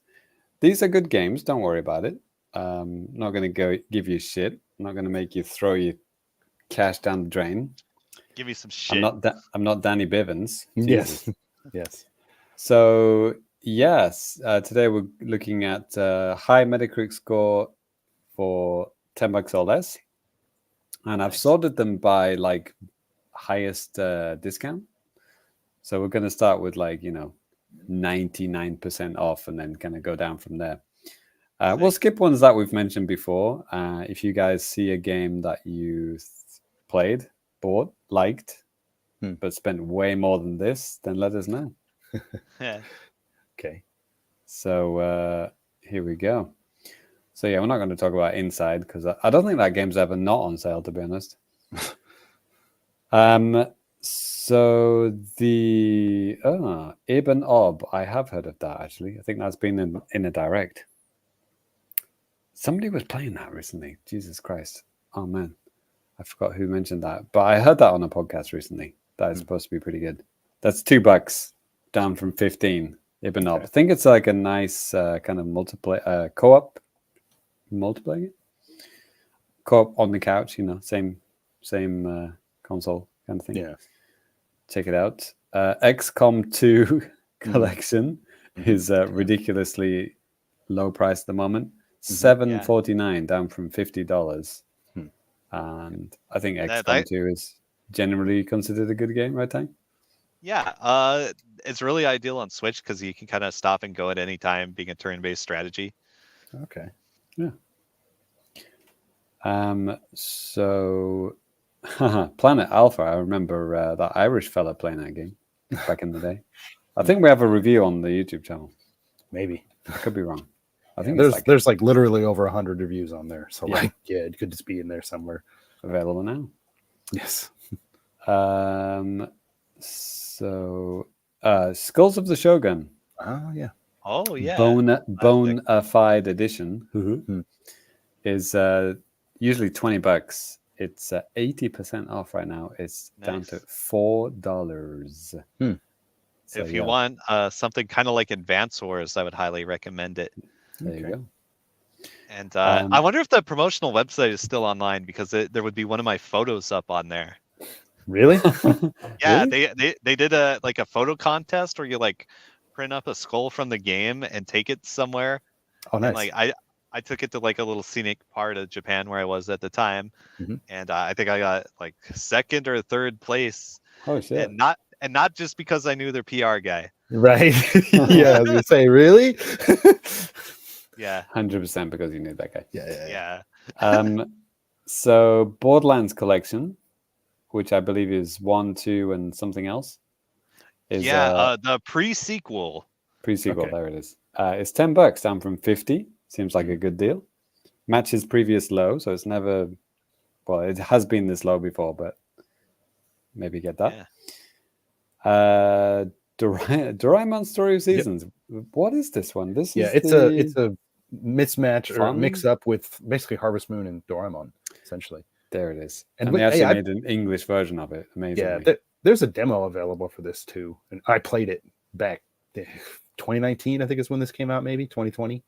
These are good games. Don't worry about it. Not going to go give you shit. I'm not going to make you throw your cash down the drain. Give me some shit. I'm not Danny Bivens. Yes. Yes. So, yes, today we're looking at high Metacritic score for $10 or less. And I've sorted them by like highest discount. So we're going to start with 99% off and then kind of go down from there. We'll skip ones that we've mentioned before. If you guys see a game that you played, bought, liked, but spent way more than this, then let us know. Yeah. Okay. So here we go. So yeah, we're not going to talk about Inside because I don't think that game's ever not on sale, to be honest. So the Ibn Ob, I have heard of that actually. I think that's been in a direct. Somebody was playing that recently. Jesus Christ. Oh man. I forgot who mentioned that. But I heard that on a podcast recently. That is supposed to be pretty good. That's $2 down from 15. Ibn Ob. I think it's like a nice kind of multiplayer co-op multiplayer. Co-op on the couch, same console kind of thing. Yeah. Check it out. XCOM 2 collection is ridiculously low price at the moment. $7.49 down from $50. And I think XCOM 2 is generally considered a good game, right, Tank? Yeah, it's really ideal on Switch because you can kind of stop and go at any time, being a turn-based strategy. Okay. Yeah. So Planet Alpha, I remember that Irish fella playing that game back in the day. I think we have a review on the YouTube channel. Maybe. I could be wrong. I think there's like literally over 100 reviews on there. So it could just be in there somewhere. Available now. Yes. So Skulls of the Shogun. Oh yeah. Oh yeah. Bona fide edition is usually $20. It's 80% off right now. It's down to $4. So, if you want something kind of like Advance Wars, I would highly recommend it. There you go. And I wonder if the promotional website is still online because there would be one of my photos up on there. Really? Yeah, really? they did a photo contest where you print up a skull from the game and take it somewhere. Oh, nice. And I took it to a little scenic part of Japan where I was at the time, and I think I got second or third place. Oh shit! And not just because I knew their PR guy. Right. Yeah, I was gonna say, really? Yeah. 100% because you knew that guy. Yeah. So Borderlands collection, which I believe is 1, 2, and something else. Is, the pre-sequel. Pre-sequel, Okay. there it is. It's $10 down from 50. Seems like a good deal. Matches previous low, so it's never. Well, it has been this low before, but maybe get that. Yeah. Doraemon Story of Seasons. Yep. What is this one? This is it's a mismatch or Fun? mix up with basically Harvest Moon and Doraemon, essentially. There it is. And they actually made an English version of it. Amazing. Yeah, there's a demo available for this too, and I played it back 2019. I think is when this came out, maybe 2020.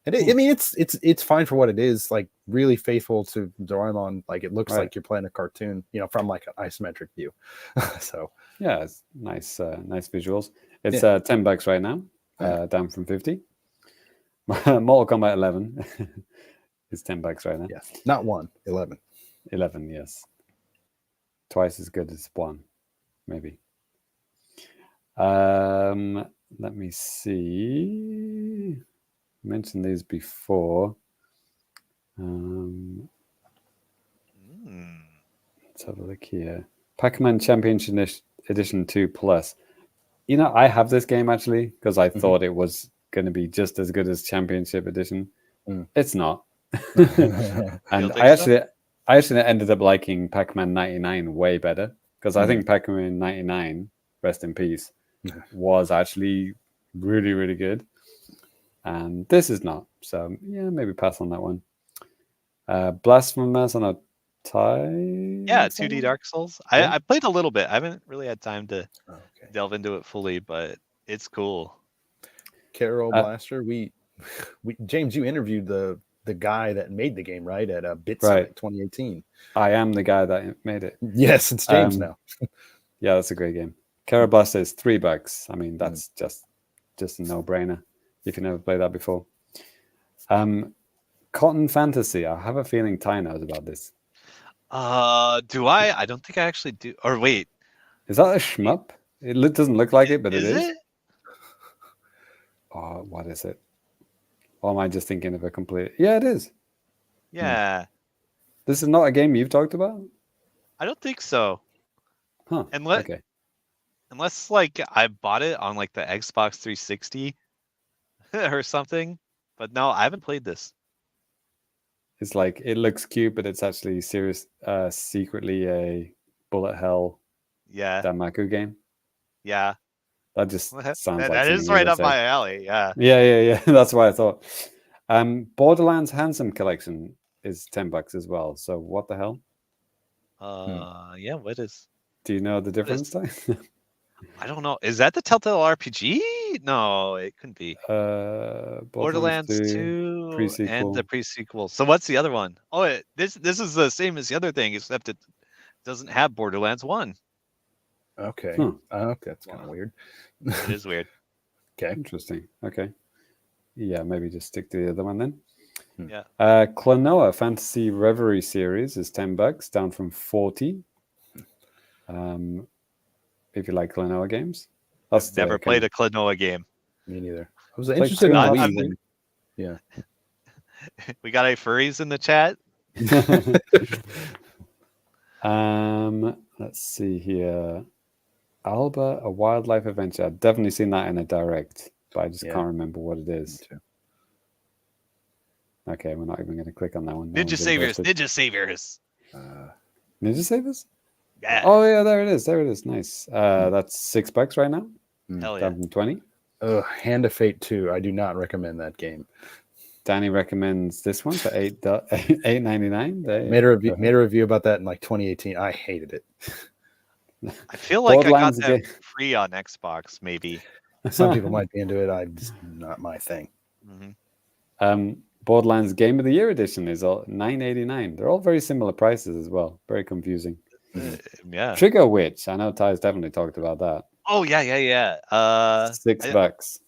And I mean, it's fine for what it is. Like really faithful to Doraemon. Like it looks like you're playing a cartoon, from like an isometric view. So yeah, it's nice visuals. It's $10 right now, down from 50. Mortal Kombat 11 is $10 right now. Yeah, not 11. 11, yes. Twice as good as 1, maybe. Let me see. I mentioned these before. Let's have a look here. Pac-Man Championship Edition 2 Plus. I have this game actually because I thought it was going to be just as good as Championship Edition. It's not. And I actually ended up liking Pac-Man 99 way better because I think Pac-Man 99 rest in peace, Yeah. was actually really, really good. And this is not. So yeah, maybe pass on that one. Blasphemous on a tie. Yeah, 2D Dark Souls. I played a little bit. I haven't really had time to delve into it fully, but it's cool. Carol Blaster. We James, you interviewed the guy that made the game, right? At Bit Summit 2018. I am the guy that made it. Yes, it's James now. Yeah, that's a great game. Carol Blaster is $3. I mean, that's just a no-brainer if you never played that before. Cotton Fantasy. I have a feeling Ty knows about this. Do I? I don't think I actually do. Or wait. Is that a shmup? It doesn't look like it, but it is. Is it? Oh, what is it? Or am I just thinking of a complete... Yeah, it is. Yeah. This is not a game you've talked about? I don't think so. Huh. Okay. Unless like I bought it on like the Xbox 360 or something. But no, I haven't played this. It's like, it looks cute, but it's actually secretly a bullet hell Damaku game. Yeah. That just sounds like that is right up my alley. Yeah. Yeah. That's why I thought. Borderlands Handsome Collection is $10 as well. So what the hell? Yeah. What is? Do you know the difference? I don't know. Is that the Telltale RPG? No, it couldn't be. Borderlands 2 pre-sequel. and the pre-sequel. So what's the other one? Oh, this is the same as the other thing, except it doesn't have Borderlands 1. Okay. Okay, that's kind of weird. It is weird. Okay. Interesting. Okay. Yeah, maybe just stick to the other one then. Yeah. Klonoa Fantasy Reverie series is $10, down from $40. If you like Klonoa games. I've never played a Klonoa game. Me neither. I was interested in Wii. Yeah. We got any furries in the chat? Let's see here. Alba, a wildlife adventure. I've definitely seen that in a direct, but I just can't remember what it is. Okay, we're not even going to click on that one. Ninja Saviors. Ninja Saviors. Ninja Saviors? Yeah. Oh yeah, there it is. There it is. Nice. That's $6 right now. Hell yeah. Down from 20. Hand of Fate 2. I do not recommend that game. Danny recommends this one for $8.99. Made a review about that in like 2018. I hated it. I feel like I got that free on Xbox, maybe. Some people might be into it. I just not my thing. Borderlands Game of the Year edition is all $9.89. They're all very similar prices as well. Very confusing. Yeah. Trigger Witch. I know Ty's definitely talked about that. Oh yeah. $6.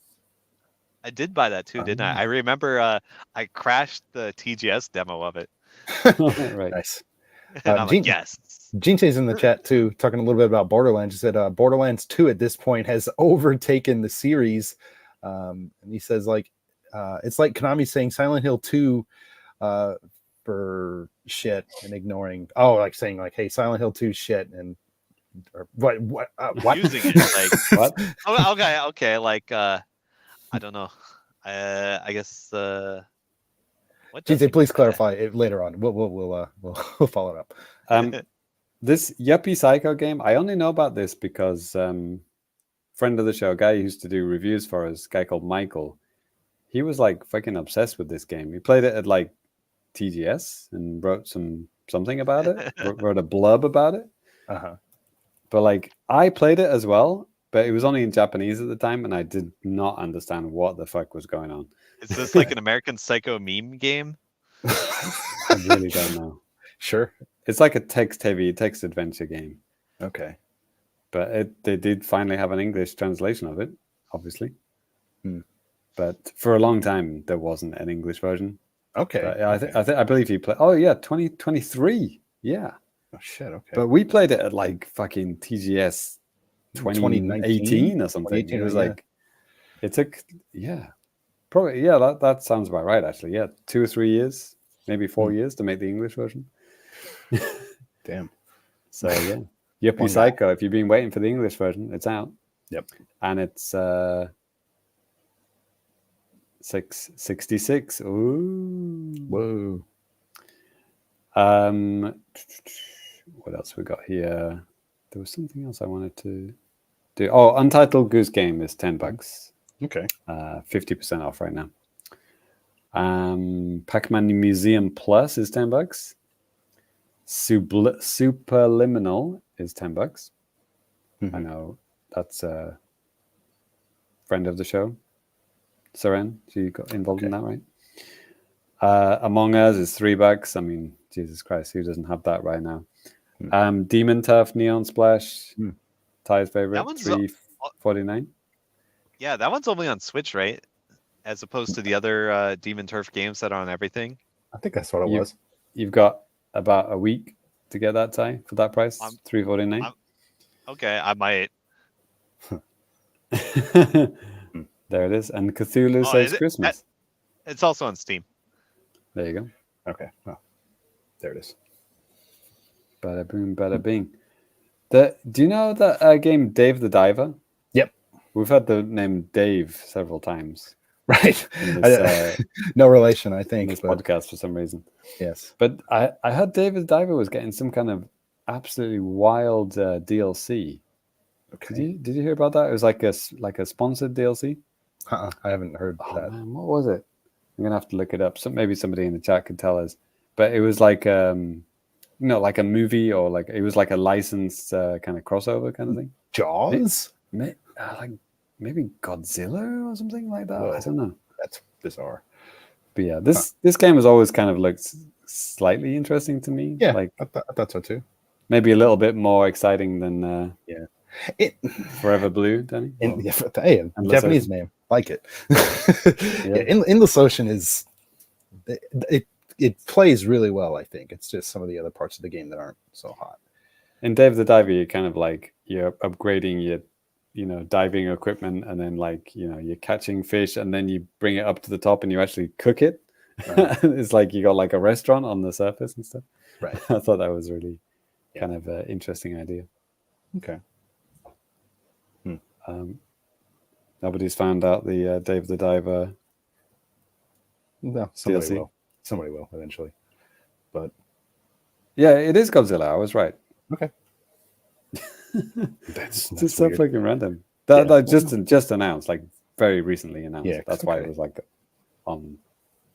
I did buy that too, didn't I? I remember I crashed the TGS demo of it. Right. Nice. And I'm like, yes. Jinte's in the chat too, talking a little bit about Borderlands. He said Borderlands 2 at this point has overtaken the series. And he says like it's like Konami saying Silent Hill 2 for shit and ignoring saying like, hey, Silent Hill 2 shit, and or what using it like what? Oh, okay, like I don't know. I guess what Jinte, please clarify it later on. We'll follow it up. This Yuppie Psycho game, I only know about this because friend of the show, guy who used to do reviews for us, guy called Michael, he was like fucking obsessed with this game. He played it at like TGS and wrote something about it, wrote a blurb about it. But like I played it as well, but it was only in Japanese at the time, and I did not understand what the fuck was going on. Is this like an American Psycho meme game? I really don't know. Sure. It's like a text adventure game. Okay. But they did finally have an English translation of it, obviously. But for a long time, there wasn't an English version. Okay. But I believe he played. Oh yeah, 2023. Yeah. Oh shit. Okay. But we played it at like fucking TGS 2018 or something. It was like it took probably that sounds about right actually. Yeah, 2 or 3 years, maybe 4 years to make the English version. Damn. So yeah, Yuppie Psycho. If you've been waiting for the English version, it's out. Yep. And it's 666. Ooh. Whoa. What else we got here? There was something else I wanted to. Untitled Goose Game is $10. Okay. 50% off right now. Pac-Man Museum Plus is $10. Superliminal is $10. I know that's a friend of the show, Seren. She got involved in that, right? Among Us is $3. I mean, Jesus Christ, who doesn't have that right now? Demon Turf Neon Splash, Ty's favorite, That one's $3.49. Yeah, that one's only on Switch, right? As opposed to the other Demon Turf games that are on everything. I think that's what it was. You've got about a week to get that, Ty, for that price. $3.49. Okay, I might. There it is. And Cthulhu Saves Christmas. It's also on Steam. There you go. Okay. Well, there it is. Bada boom, bada bing. Do you know that game Dave the Diver? Yep. We've had the name Dave several times. Right. This, no relation, I think. This podcast for some reason. Yes. But I heard Dave the Diver was getting some kind of absolutely wild DLC. Okay. Did you hear about that? It was like a sponsored DLC. I haven't heard that. Man, what was it? I'm gonna have to look it up. Maybe somebody in the chat could tell us. But it was like like a movie, or like it was like a licensed kind of crossover kind of thing. Jaws? Maybe Godzilla or something like that. Whoa, I don't know. That's bizarre. But yeah, this game has always kind of looked slightly interesting to me. Yeah, like I thought so too. Maybe a little bit more exciting than Forever Blue, Danny. Japanese name, like it. Endless Ocean is it plays really well. I think it's just some of the other parts of the game that aren't so hot. In Dave the Diver, you're kind of like you're upgrading your diving equipment, and then you're catching fish, and then you bring it up to the top and you actually cook it. Right. It's like you got like a restaurant on the surface and stuff. Right. I thought that was really kind of an interesting idea. Okay. Nobody's found out the Dave the Diver. No, somebody will. Somebody will eventually. But yeah, it is Godzilla. I was right. Okay. That's just so fucking random. That just announced, like very recently announced. Yeah, that's why it was like on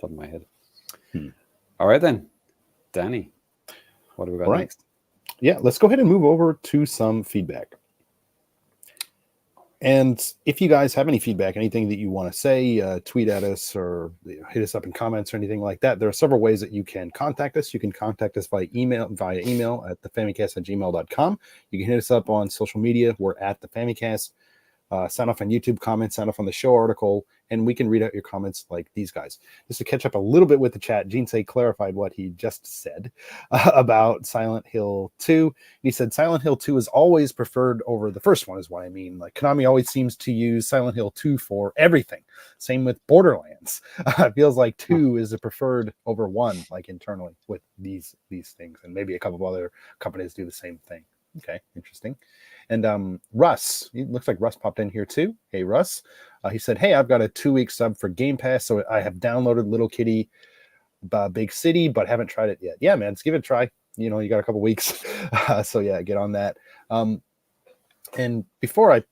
top of my head. All right then, Danny, what do we got next? Yeah, let's go ahead and move over to some feedback. And if you guys have any feedback, anything that you want to say, tweet at us or hit us up in comments or anything like that, there are several ways that you can contact us. You can contact us via email at thefamicast@gmail.com. You can hit us up on social media. We're at the Famicast. Sign off on YouTube comments, sign off on the show article, and we can read out your comments like these guys. Just to catch up a little bit with the chat, Jinsei clarified what he just said about Silent Hill 2. He said Silent Hill 2 is always preferred over the first one, is what I mean. Like Konami always seems to use Silent Hill 2 for everything. Same with Borderlands. It feels like 2 is a preferred over 1, like internally with these things, and maybe a couple of other companies do the same thing. Okay, interesting. And Russ, it looks like Russ popped in here too. Hey, Russ. He said, hey, I've got a 2-week sub for Game Pass, so I have downloaded Little Kitty Big City, but haven't tried it yet. Yeah, man, let's give it a try. You got a couple weeks. So yeah, get on that. And before I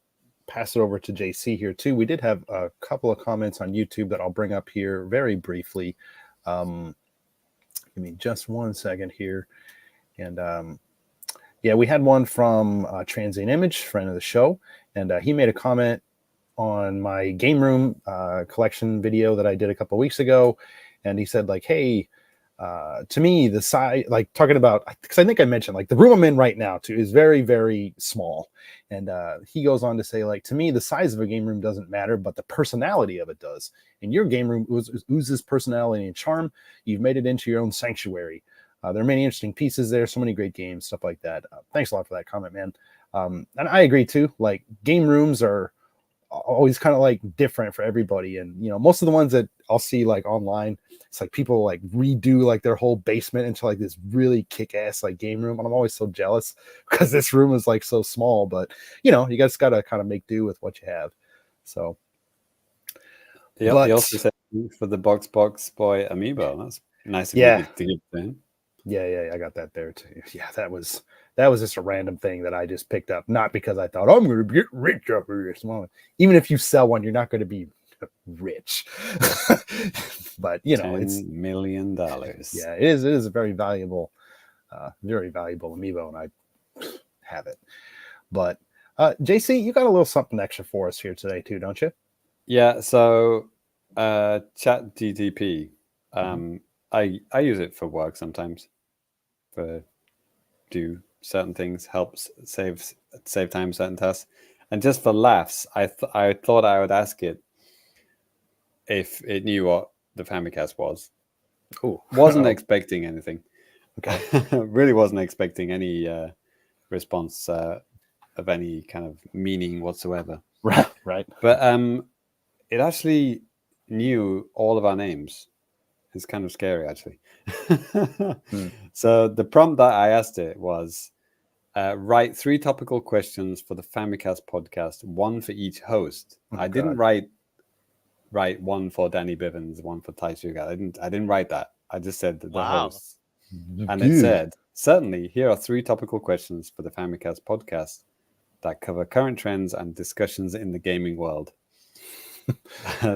pass it over to JC here too, we did have a couple of comments on YouTube that I'll bring up here very briefly. Give me just 1 second here. And yeah, we had one from Transient Image, friend of the show, and he made a comment on my Game Room collection video that I did a couple of weeks ago, and he said, like, hey, to me, the size, like talking about, because I think I mentioned, like the room I'm in right now too is very, very small, and he goes on to say, like, to me, the size of a game room doesn't matter, but the personality of it does. And your game room oozes personality and charm. You've made it into your own sanctuary. There are many interesting pieces there, so many great games, stuff like that. Thanks a lot for that comment, man. And I agree too. Like game rooms are always kind of like different for everybody, and most of the ones that I'll see like online, it's like people like redo like their whole basement into like this really kick-ass like game room, and I'm always so jealous because this room is like so small. But you guys got to kind of make do with what you have. So he also said for the box boy amiibo. That's nice of you to give them. Yeah, I got that there too. Yeah, that was just a random thing that I just picked up, not because I thought I'm going to get rich over this moment. Even if you sell one, you're not going to be rich. But you know, it's $10 million. yeah, it is a very valuable amiibo, and I have it. But JC, you got a little something extra for us here today too, don't you? Yeah. So, Chat GTP. I use it for work sometimes. For do certain things, helps save time certain tasks, and just for laughs, I thought I would ask it if it knew what the Famicast was. Cool. Wasn't expecting anything. Okay. Really wasn't expecting any response of any kind of meaning whatsoever. Right. But it actually knew all of our names. It's kind of scary, actually. So the prompt that I asked it was, write 3 topical questions for the Famicast podcast, 1 for each host. Oh, I didn't write 1 for Danny Bivens, 1 for Ty Sugar. I didn't write that. I just said the hosts. And it said, certainly, here are 3 topical questions for the Famicast podcast that cover current trends and discussions in the gaming world.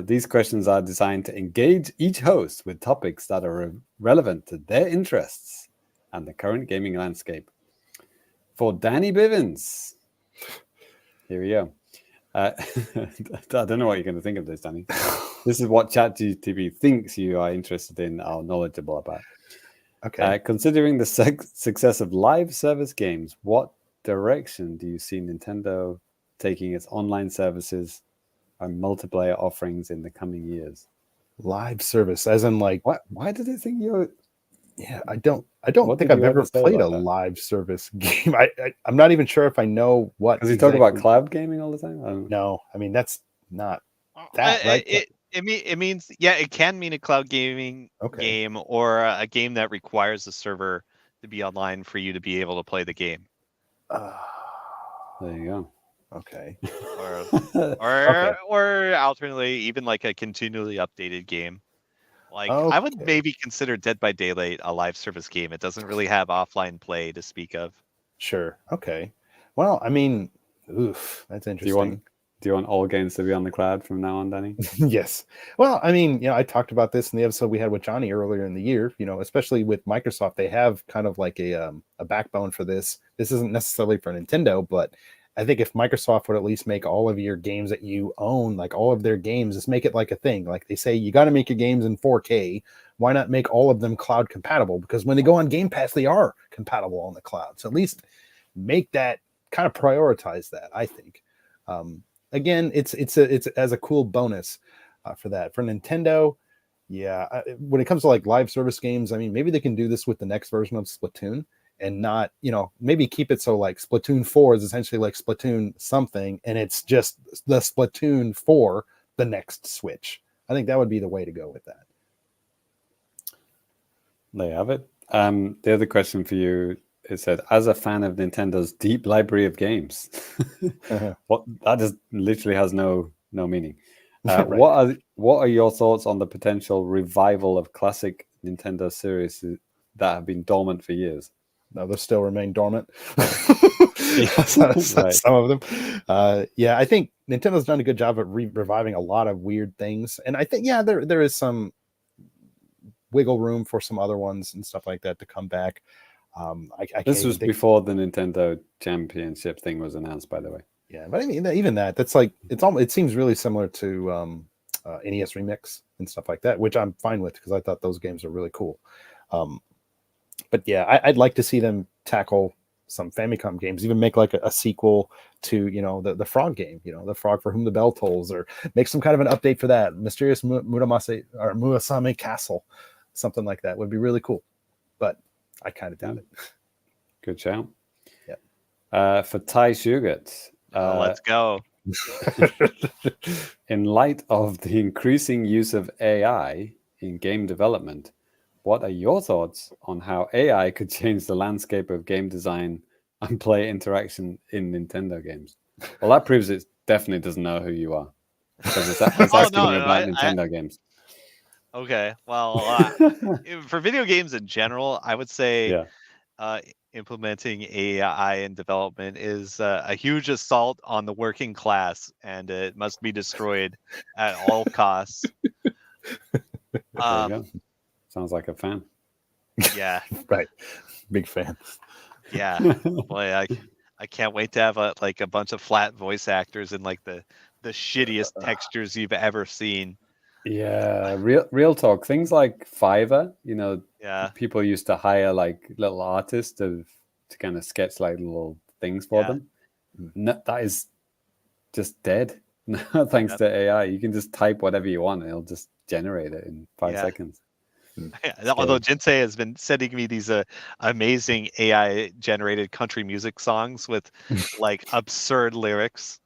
These questions are designed to engage each host with topics that are relevant to their interests and the current gaming landscape. For Danny Bivens, here we go. I don't know what you're going to think of this, Danny. This is what ChatGPT thinks you are interested in or knowledgeable about. Okay. Considering the success of live service games, what direction do you see Nintendo taking its online services and multiplayer offerings in the coming years? Live service, as in like, why did it think you're... Yeah, I don't What think did I've you ever ever say played a about that? live service game. I'm not even sure if I know what. Because you talk about cloud gaming all the time? No, I mean that's not that, right? It means, yeah, it can mean a cloud gaming game or a game that requires a server to be online for you to be able to play the game. There you go. Okay. Or alternately, even like a continually updated game. Like I would maybe consider Dead by Daylight a live service game. It doesn't really have offline play to speak of. Sure. Okay. Well, I mean, that's interesting. Do you want all games to be on the cloud from now on, Danny? Yes. Well, I mean, I talked about this in the episode we had with Johnny earlier in the year. Especially with Microsoft, they have kind of like a backbone for this. This isn't necessarily for Nintendo, but I think if Microsoft would at least make all of your games that you own, like all of their games, just make it like a thing. Like they say, you got to make your games in 4K. Why not make all of them cloud compatible? Because when they go on Game Pass, they are compatible on the cloud. So at least make that, kind of prioritize that, I think. Again, it's as a cool bonus for that. For Nintendo, yeah, when it comes to like live service games, I mean, maybe they can do this with the next version of Splatoon. And not, maybe keep it so like Splatoon 4 is essentially like Splatoon something, and it's just the Splatoon 4, the next Switch. I think that would be the way to go with that. There you have it. The other question for you, it said, as a fan of Nintendo's deep library of games, what that just literally has no meaning. Right. What are your thoughts on the potential revival of classic Nintendo series that have been dormant for years? No, they still remain dormant. Right. Some of them. Yeah, I think Nintendo's done a good job at reviving a lot of weird things. And I think, there is some wiggle room for some other ones and stuff like that to come back. This was before the Nintendo Championship thing was announced, by the way. Yeah, but I mean, even that's like, it seems really similar to NES Remix and stuff like that, which I'm fine with because I thought those games are really cool. But yeah, I'd like to see them tackle some Famicom games, even make like a sequel to, the Frog game, the Frog for Whom the Bell Tolls, or make some kind of an update for that. Mysterious Muasame Castle, something like that would be really cool. But I kind of doubt it. Good shout. Yeah. For Ty Sugat. Let's go. In light of the increasing use of AI in game development, what are your thoughts on how AI could change the landscape of game design and player interaction in Nintendo games? Well, that proves it definitely doesn't know who you are. Because it's asking you about Nintendo games. Okay. Well, for video games in general, I would say Yeah. implementing AI in development is a huge assault on the working class, and it must be destroyed at all costs. There you Um, go. Sounds like a fan. yeah, Right. Big fan. yeah. Boy, I can't wait to have a bunch of flat voice actors and like the shittiest textures you've ever seen. Yeah, real talk. Things like Fiverr, Yeah, people used to hire like little artists to kind of sketch like little things for yeah. them. No, that is just dead. Thanks Yep. to AI. You can just type whatever you want and it'll just generate it in 5 Yeah. seconds. Although Jinsei has been sending me these amazing AI generated country music songs with like absurd lyrics.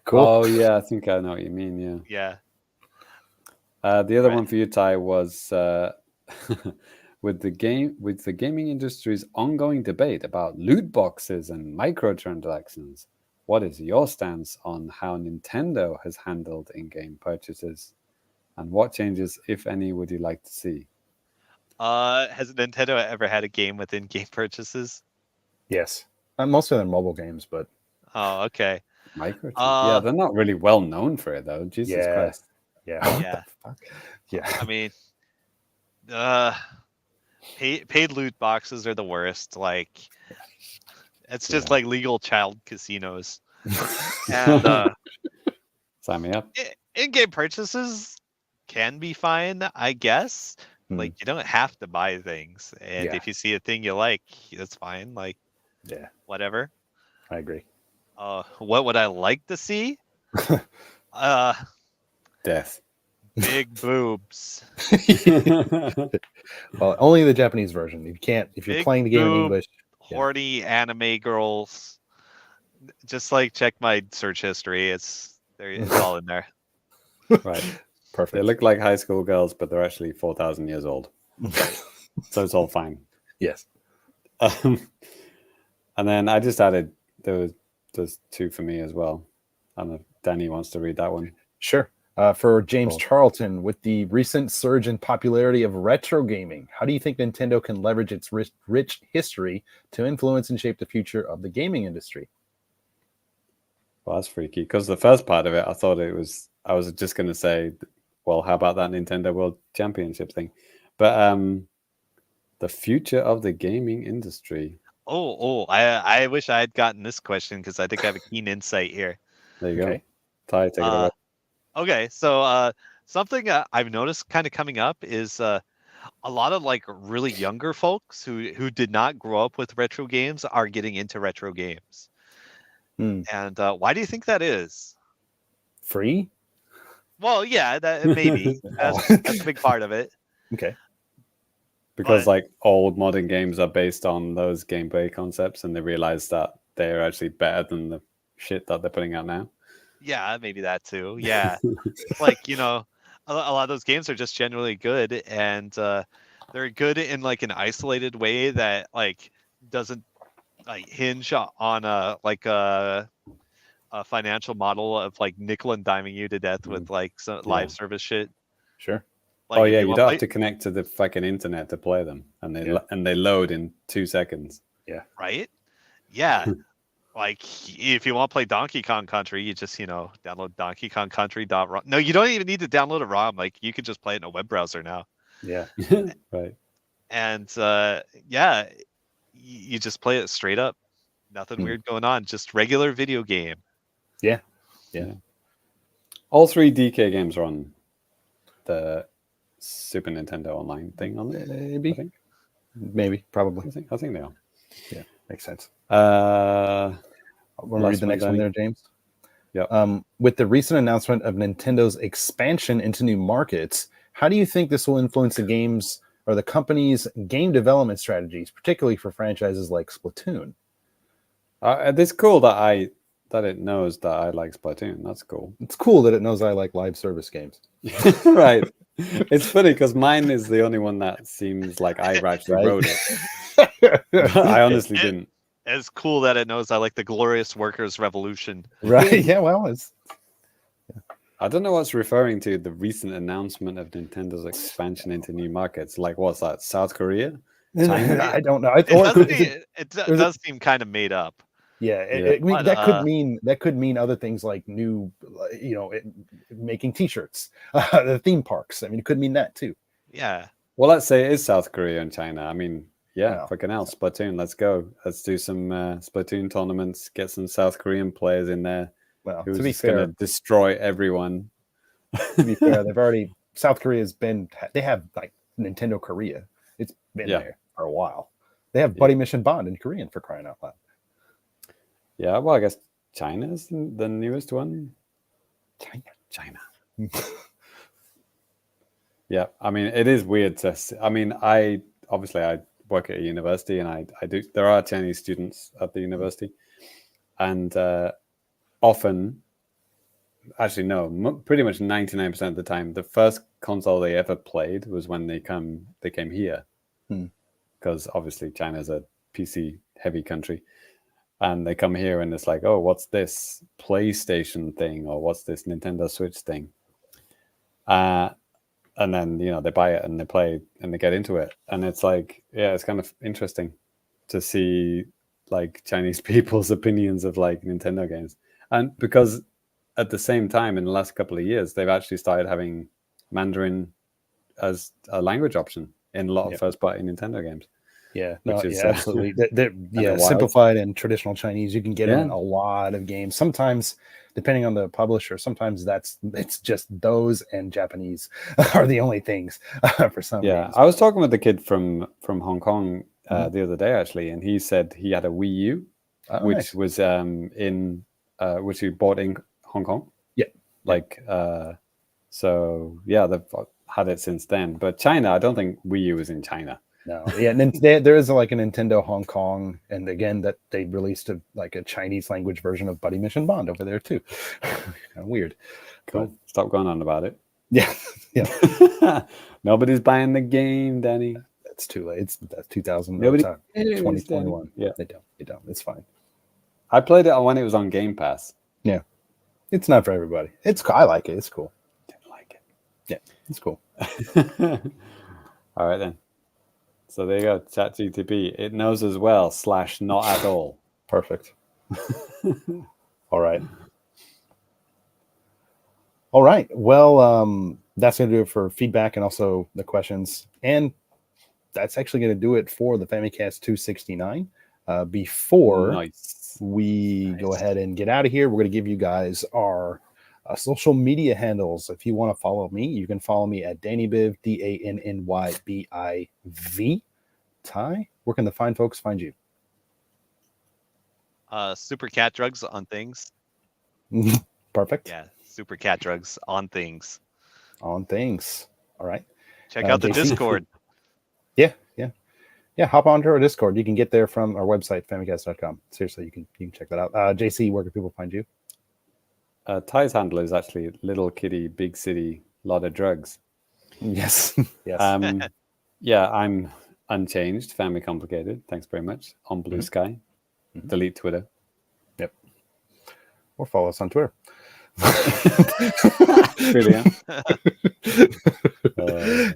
Cool. Oh yeah, I think I know what you mean. Yeah. Yeah. The other Right. one for you, Ty, was with the gaming industry's ongoing debate about loot boxes and microtransactions. What is your stance on how Nintendo has handled in-game purchases, and what changes, if any, would you like to see? Has Nintendo ever had a game with in-game purchases? Yes. Most of them mobile games, but Oh, okay. Yeah, they're not really well known for it though. Jesus yeah. Christ. Yeah. What Yeah. the fuck? Yeah. I mean, paid loot boxes are the worst. Like, it's just like legal child casinos. And Sign me up. in-game purchases can be fine, I guess. Like, you don't have to buy things, and if you see a thing you like, that's fine. Like, Yeah, whatever. I agree. What would I like to see? Death. Big boobs. Well, only the Japanese version. You can't if you're Big playing the game in boob, English. Horny anime girls. Just like check my search history. It's all in there. Right. They Perfect. look like high school girls, but they're actually 4,000 years old. So it's all fine. Yes. And then I just added there's two for me as well. I don't know if Danny wants to read that one. Sure. For James Cool. Charlton, with the recent surge in popularity of retro gaming, how do you think Nintendo can leverage its rich history to influence and shape the future of the gaming industry? Well, that's freaky because the first part of it, I was just going to say, well, how about that Nintendo World Championship thing? But the future of the gaming industry. I wish I had gotten this question because I think I have a keen insight here. There you Okay. go. Ty, take it away. Okay, so something I've noticed kind of coming up is a lot of like really younger folks who did not grow up with retro games are getting into retro games. And why do you think that is? Free? Well, yeah, that maybe that's a big part of it. Okay. Because but- like old modern games are based on those gameplay concepts, and they realize that they're actually better than the shit that they're putting out now. Yeah, maybe that too. Yeah, like a lot of those games are just generally good, and they're good in like an isolated way that like doesn't like hinge on a financial model of like nickel and diming you to death with like some live service shit. Sure. Like, Oh if yeah, you wanna don't play- have to connect to the fucking internet to play them, and Yeah. they load in 2 seconds. right? Yeah. Like if you want to play Donkey Kong Country, you just download Donkey Kong Country.rom. No, you don't even need to download a ROM. Like you could just play it in a web browser now. Yeah. Right. And yeah, you just play it straight up. Nothing weird going on. Just regular video game. Yeah. All 3 DK games are on the Super Nintendo Online thing on it. Maybe. I think. Maybe. Probably. I think they are. Yeah. Makes sense. Last Want to read the one, next one Danny? there, James? Yep. With the recent announcement of Nintendo's expansion into new markets, how do you think this will influence the games or the company's game development strategies, particularly for franchises like Splatoon? It's cool that it knows that I like Splatoon. That's cool. It's cool that it knows I like live service games. Right. It's funny because mine is the only one that seems like I actually wrote it. I honestly didn't. It's cool that it knows I like the Glorious Workers Revolution. Right? Yeah. Well, it's I don't know what's referring to the recent announcement of Nintendo's expansion into new markets. Like, what's that? South Korea? China? I don't know. It is it- does seem kind of made up. Yeah, Yeah. I mean, But, that could mean other things like new, making T-shirts, the theme parks. I mean, it could mean that too. Yeah. Well, let's say it is South Korea and China. I mean, yeah, Wow. fucking hell, Splatoon. Let's go. Let's do some Splatoon tournaments. Get some South Korean players in there. Well, Who's to be just going to fair, destroy everyone. South Korea's they have like Nintendo Korea. It's been Yeah. there for a while. They have Buddy Mission Bond in Korean, for crying out loud. Yeah, well, I guess China's the newest one. China. Yeah, I mean, it is weird to. I mean, I work at a university, and I do. There are Chinese students at the university, and often, actually, no, pretty much 99% of the time, the first console they ever played was when they came here, because obviously China's a PC heavy country. And they come here and it's like, oh, what's this PlayStation thing? Or what's this Nintendo Switch thing? And then, they buy it and they play and they get into it. And it's like, yeah, it's kind of interesting to see like Chinese people's opinions of like Nintendo games. And because at the same time, in the last couple of years, they've actually started having Mandarin as a language option in a lot of first-party Nintendo games. Yeah, absolutely. Simplified and traditional Chinese, you can get in a lot of games. Sometimes, depending on the publisher, sometimes it's just those and Japanese are the only things for some. Yeah, games. I was talking with the kid from Hong Kong the other day actually, and he said he had a Wii U, which was which he bought in Hong Kong. Yeah, so yeah, they've had it since then. But China, I don't think Wii U is in China. No, yeah, and then there is like a Nintendo Hong Kong, and again that they released a Chinese language version of Buddy Mission Bond over there too. Kind of weird. Cool. But, stop going on about it. Yeah, yeah. Nobody's buying the game, Danny. That's too late. That's 2000. Nobody 2021. Yeah, they don't. It's fine. I played it when it was on Game Pass. Yeah, it's not for everybody. I like it. It's cool. Didn't like it. Yeah, it's cool. All right then. So there you go, ChatGTP. It knows as well / not at all. Perfect. All right. Well, that's going to do it for feedback and also the questions. And that's actually going to do it for the Famicast 269. Before we go ahead and get out of here, we're going to give you guys our social media handles. If you want to follow me, you can follow me at DannyBiv, DANNYBIV. Ty, where can the fine folks find you? Super Cat Drugs on things. Perfect. Yeah, Super Cat Drugs on things. On things. All right. Check out the JC? Discord. Yeah. Hop onto our Discord. You can get there from our website, famicast.com. Seriously, you can check that out. JC, where can people find you? Ty's handle is actually Little Kitty, Big City, Lot of Drugs. Yes. Yes. Yeah, I'm unchanged, family complicated. Thanks very much. On Blue Sky. Delete Twitter. Yep. Or follow us on Twitter. Really?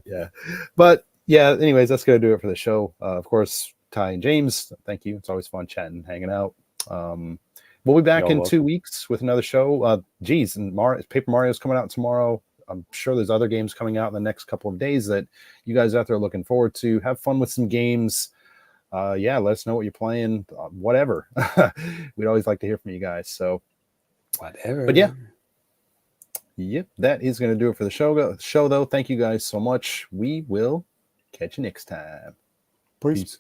Yeah. But yeah, anyways, that's going to do it for the show. Of course, Ty and James, thank you. It's always fun chatting, hanging out. We'll be back in 2 weeks with another show. And Paper Mario's coming out tomorrow. I'm sure there's other games coming out in the next couple of days that you guys out there are looking forward to. Have fun with some games. Let us know what you're playing. Whatever. We'd always like to hear from you guys. So whatever. But yeah. Yep, that is going to do it for the show, though. Thank you guys so much. We will catch you next time. Peace.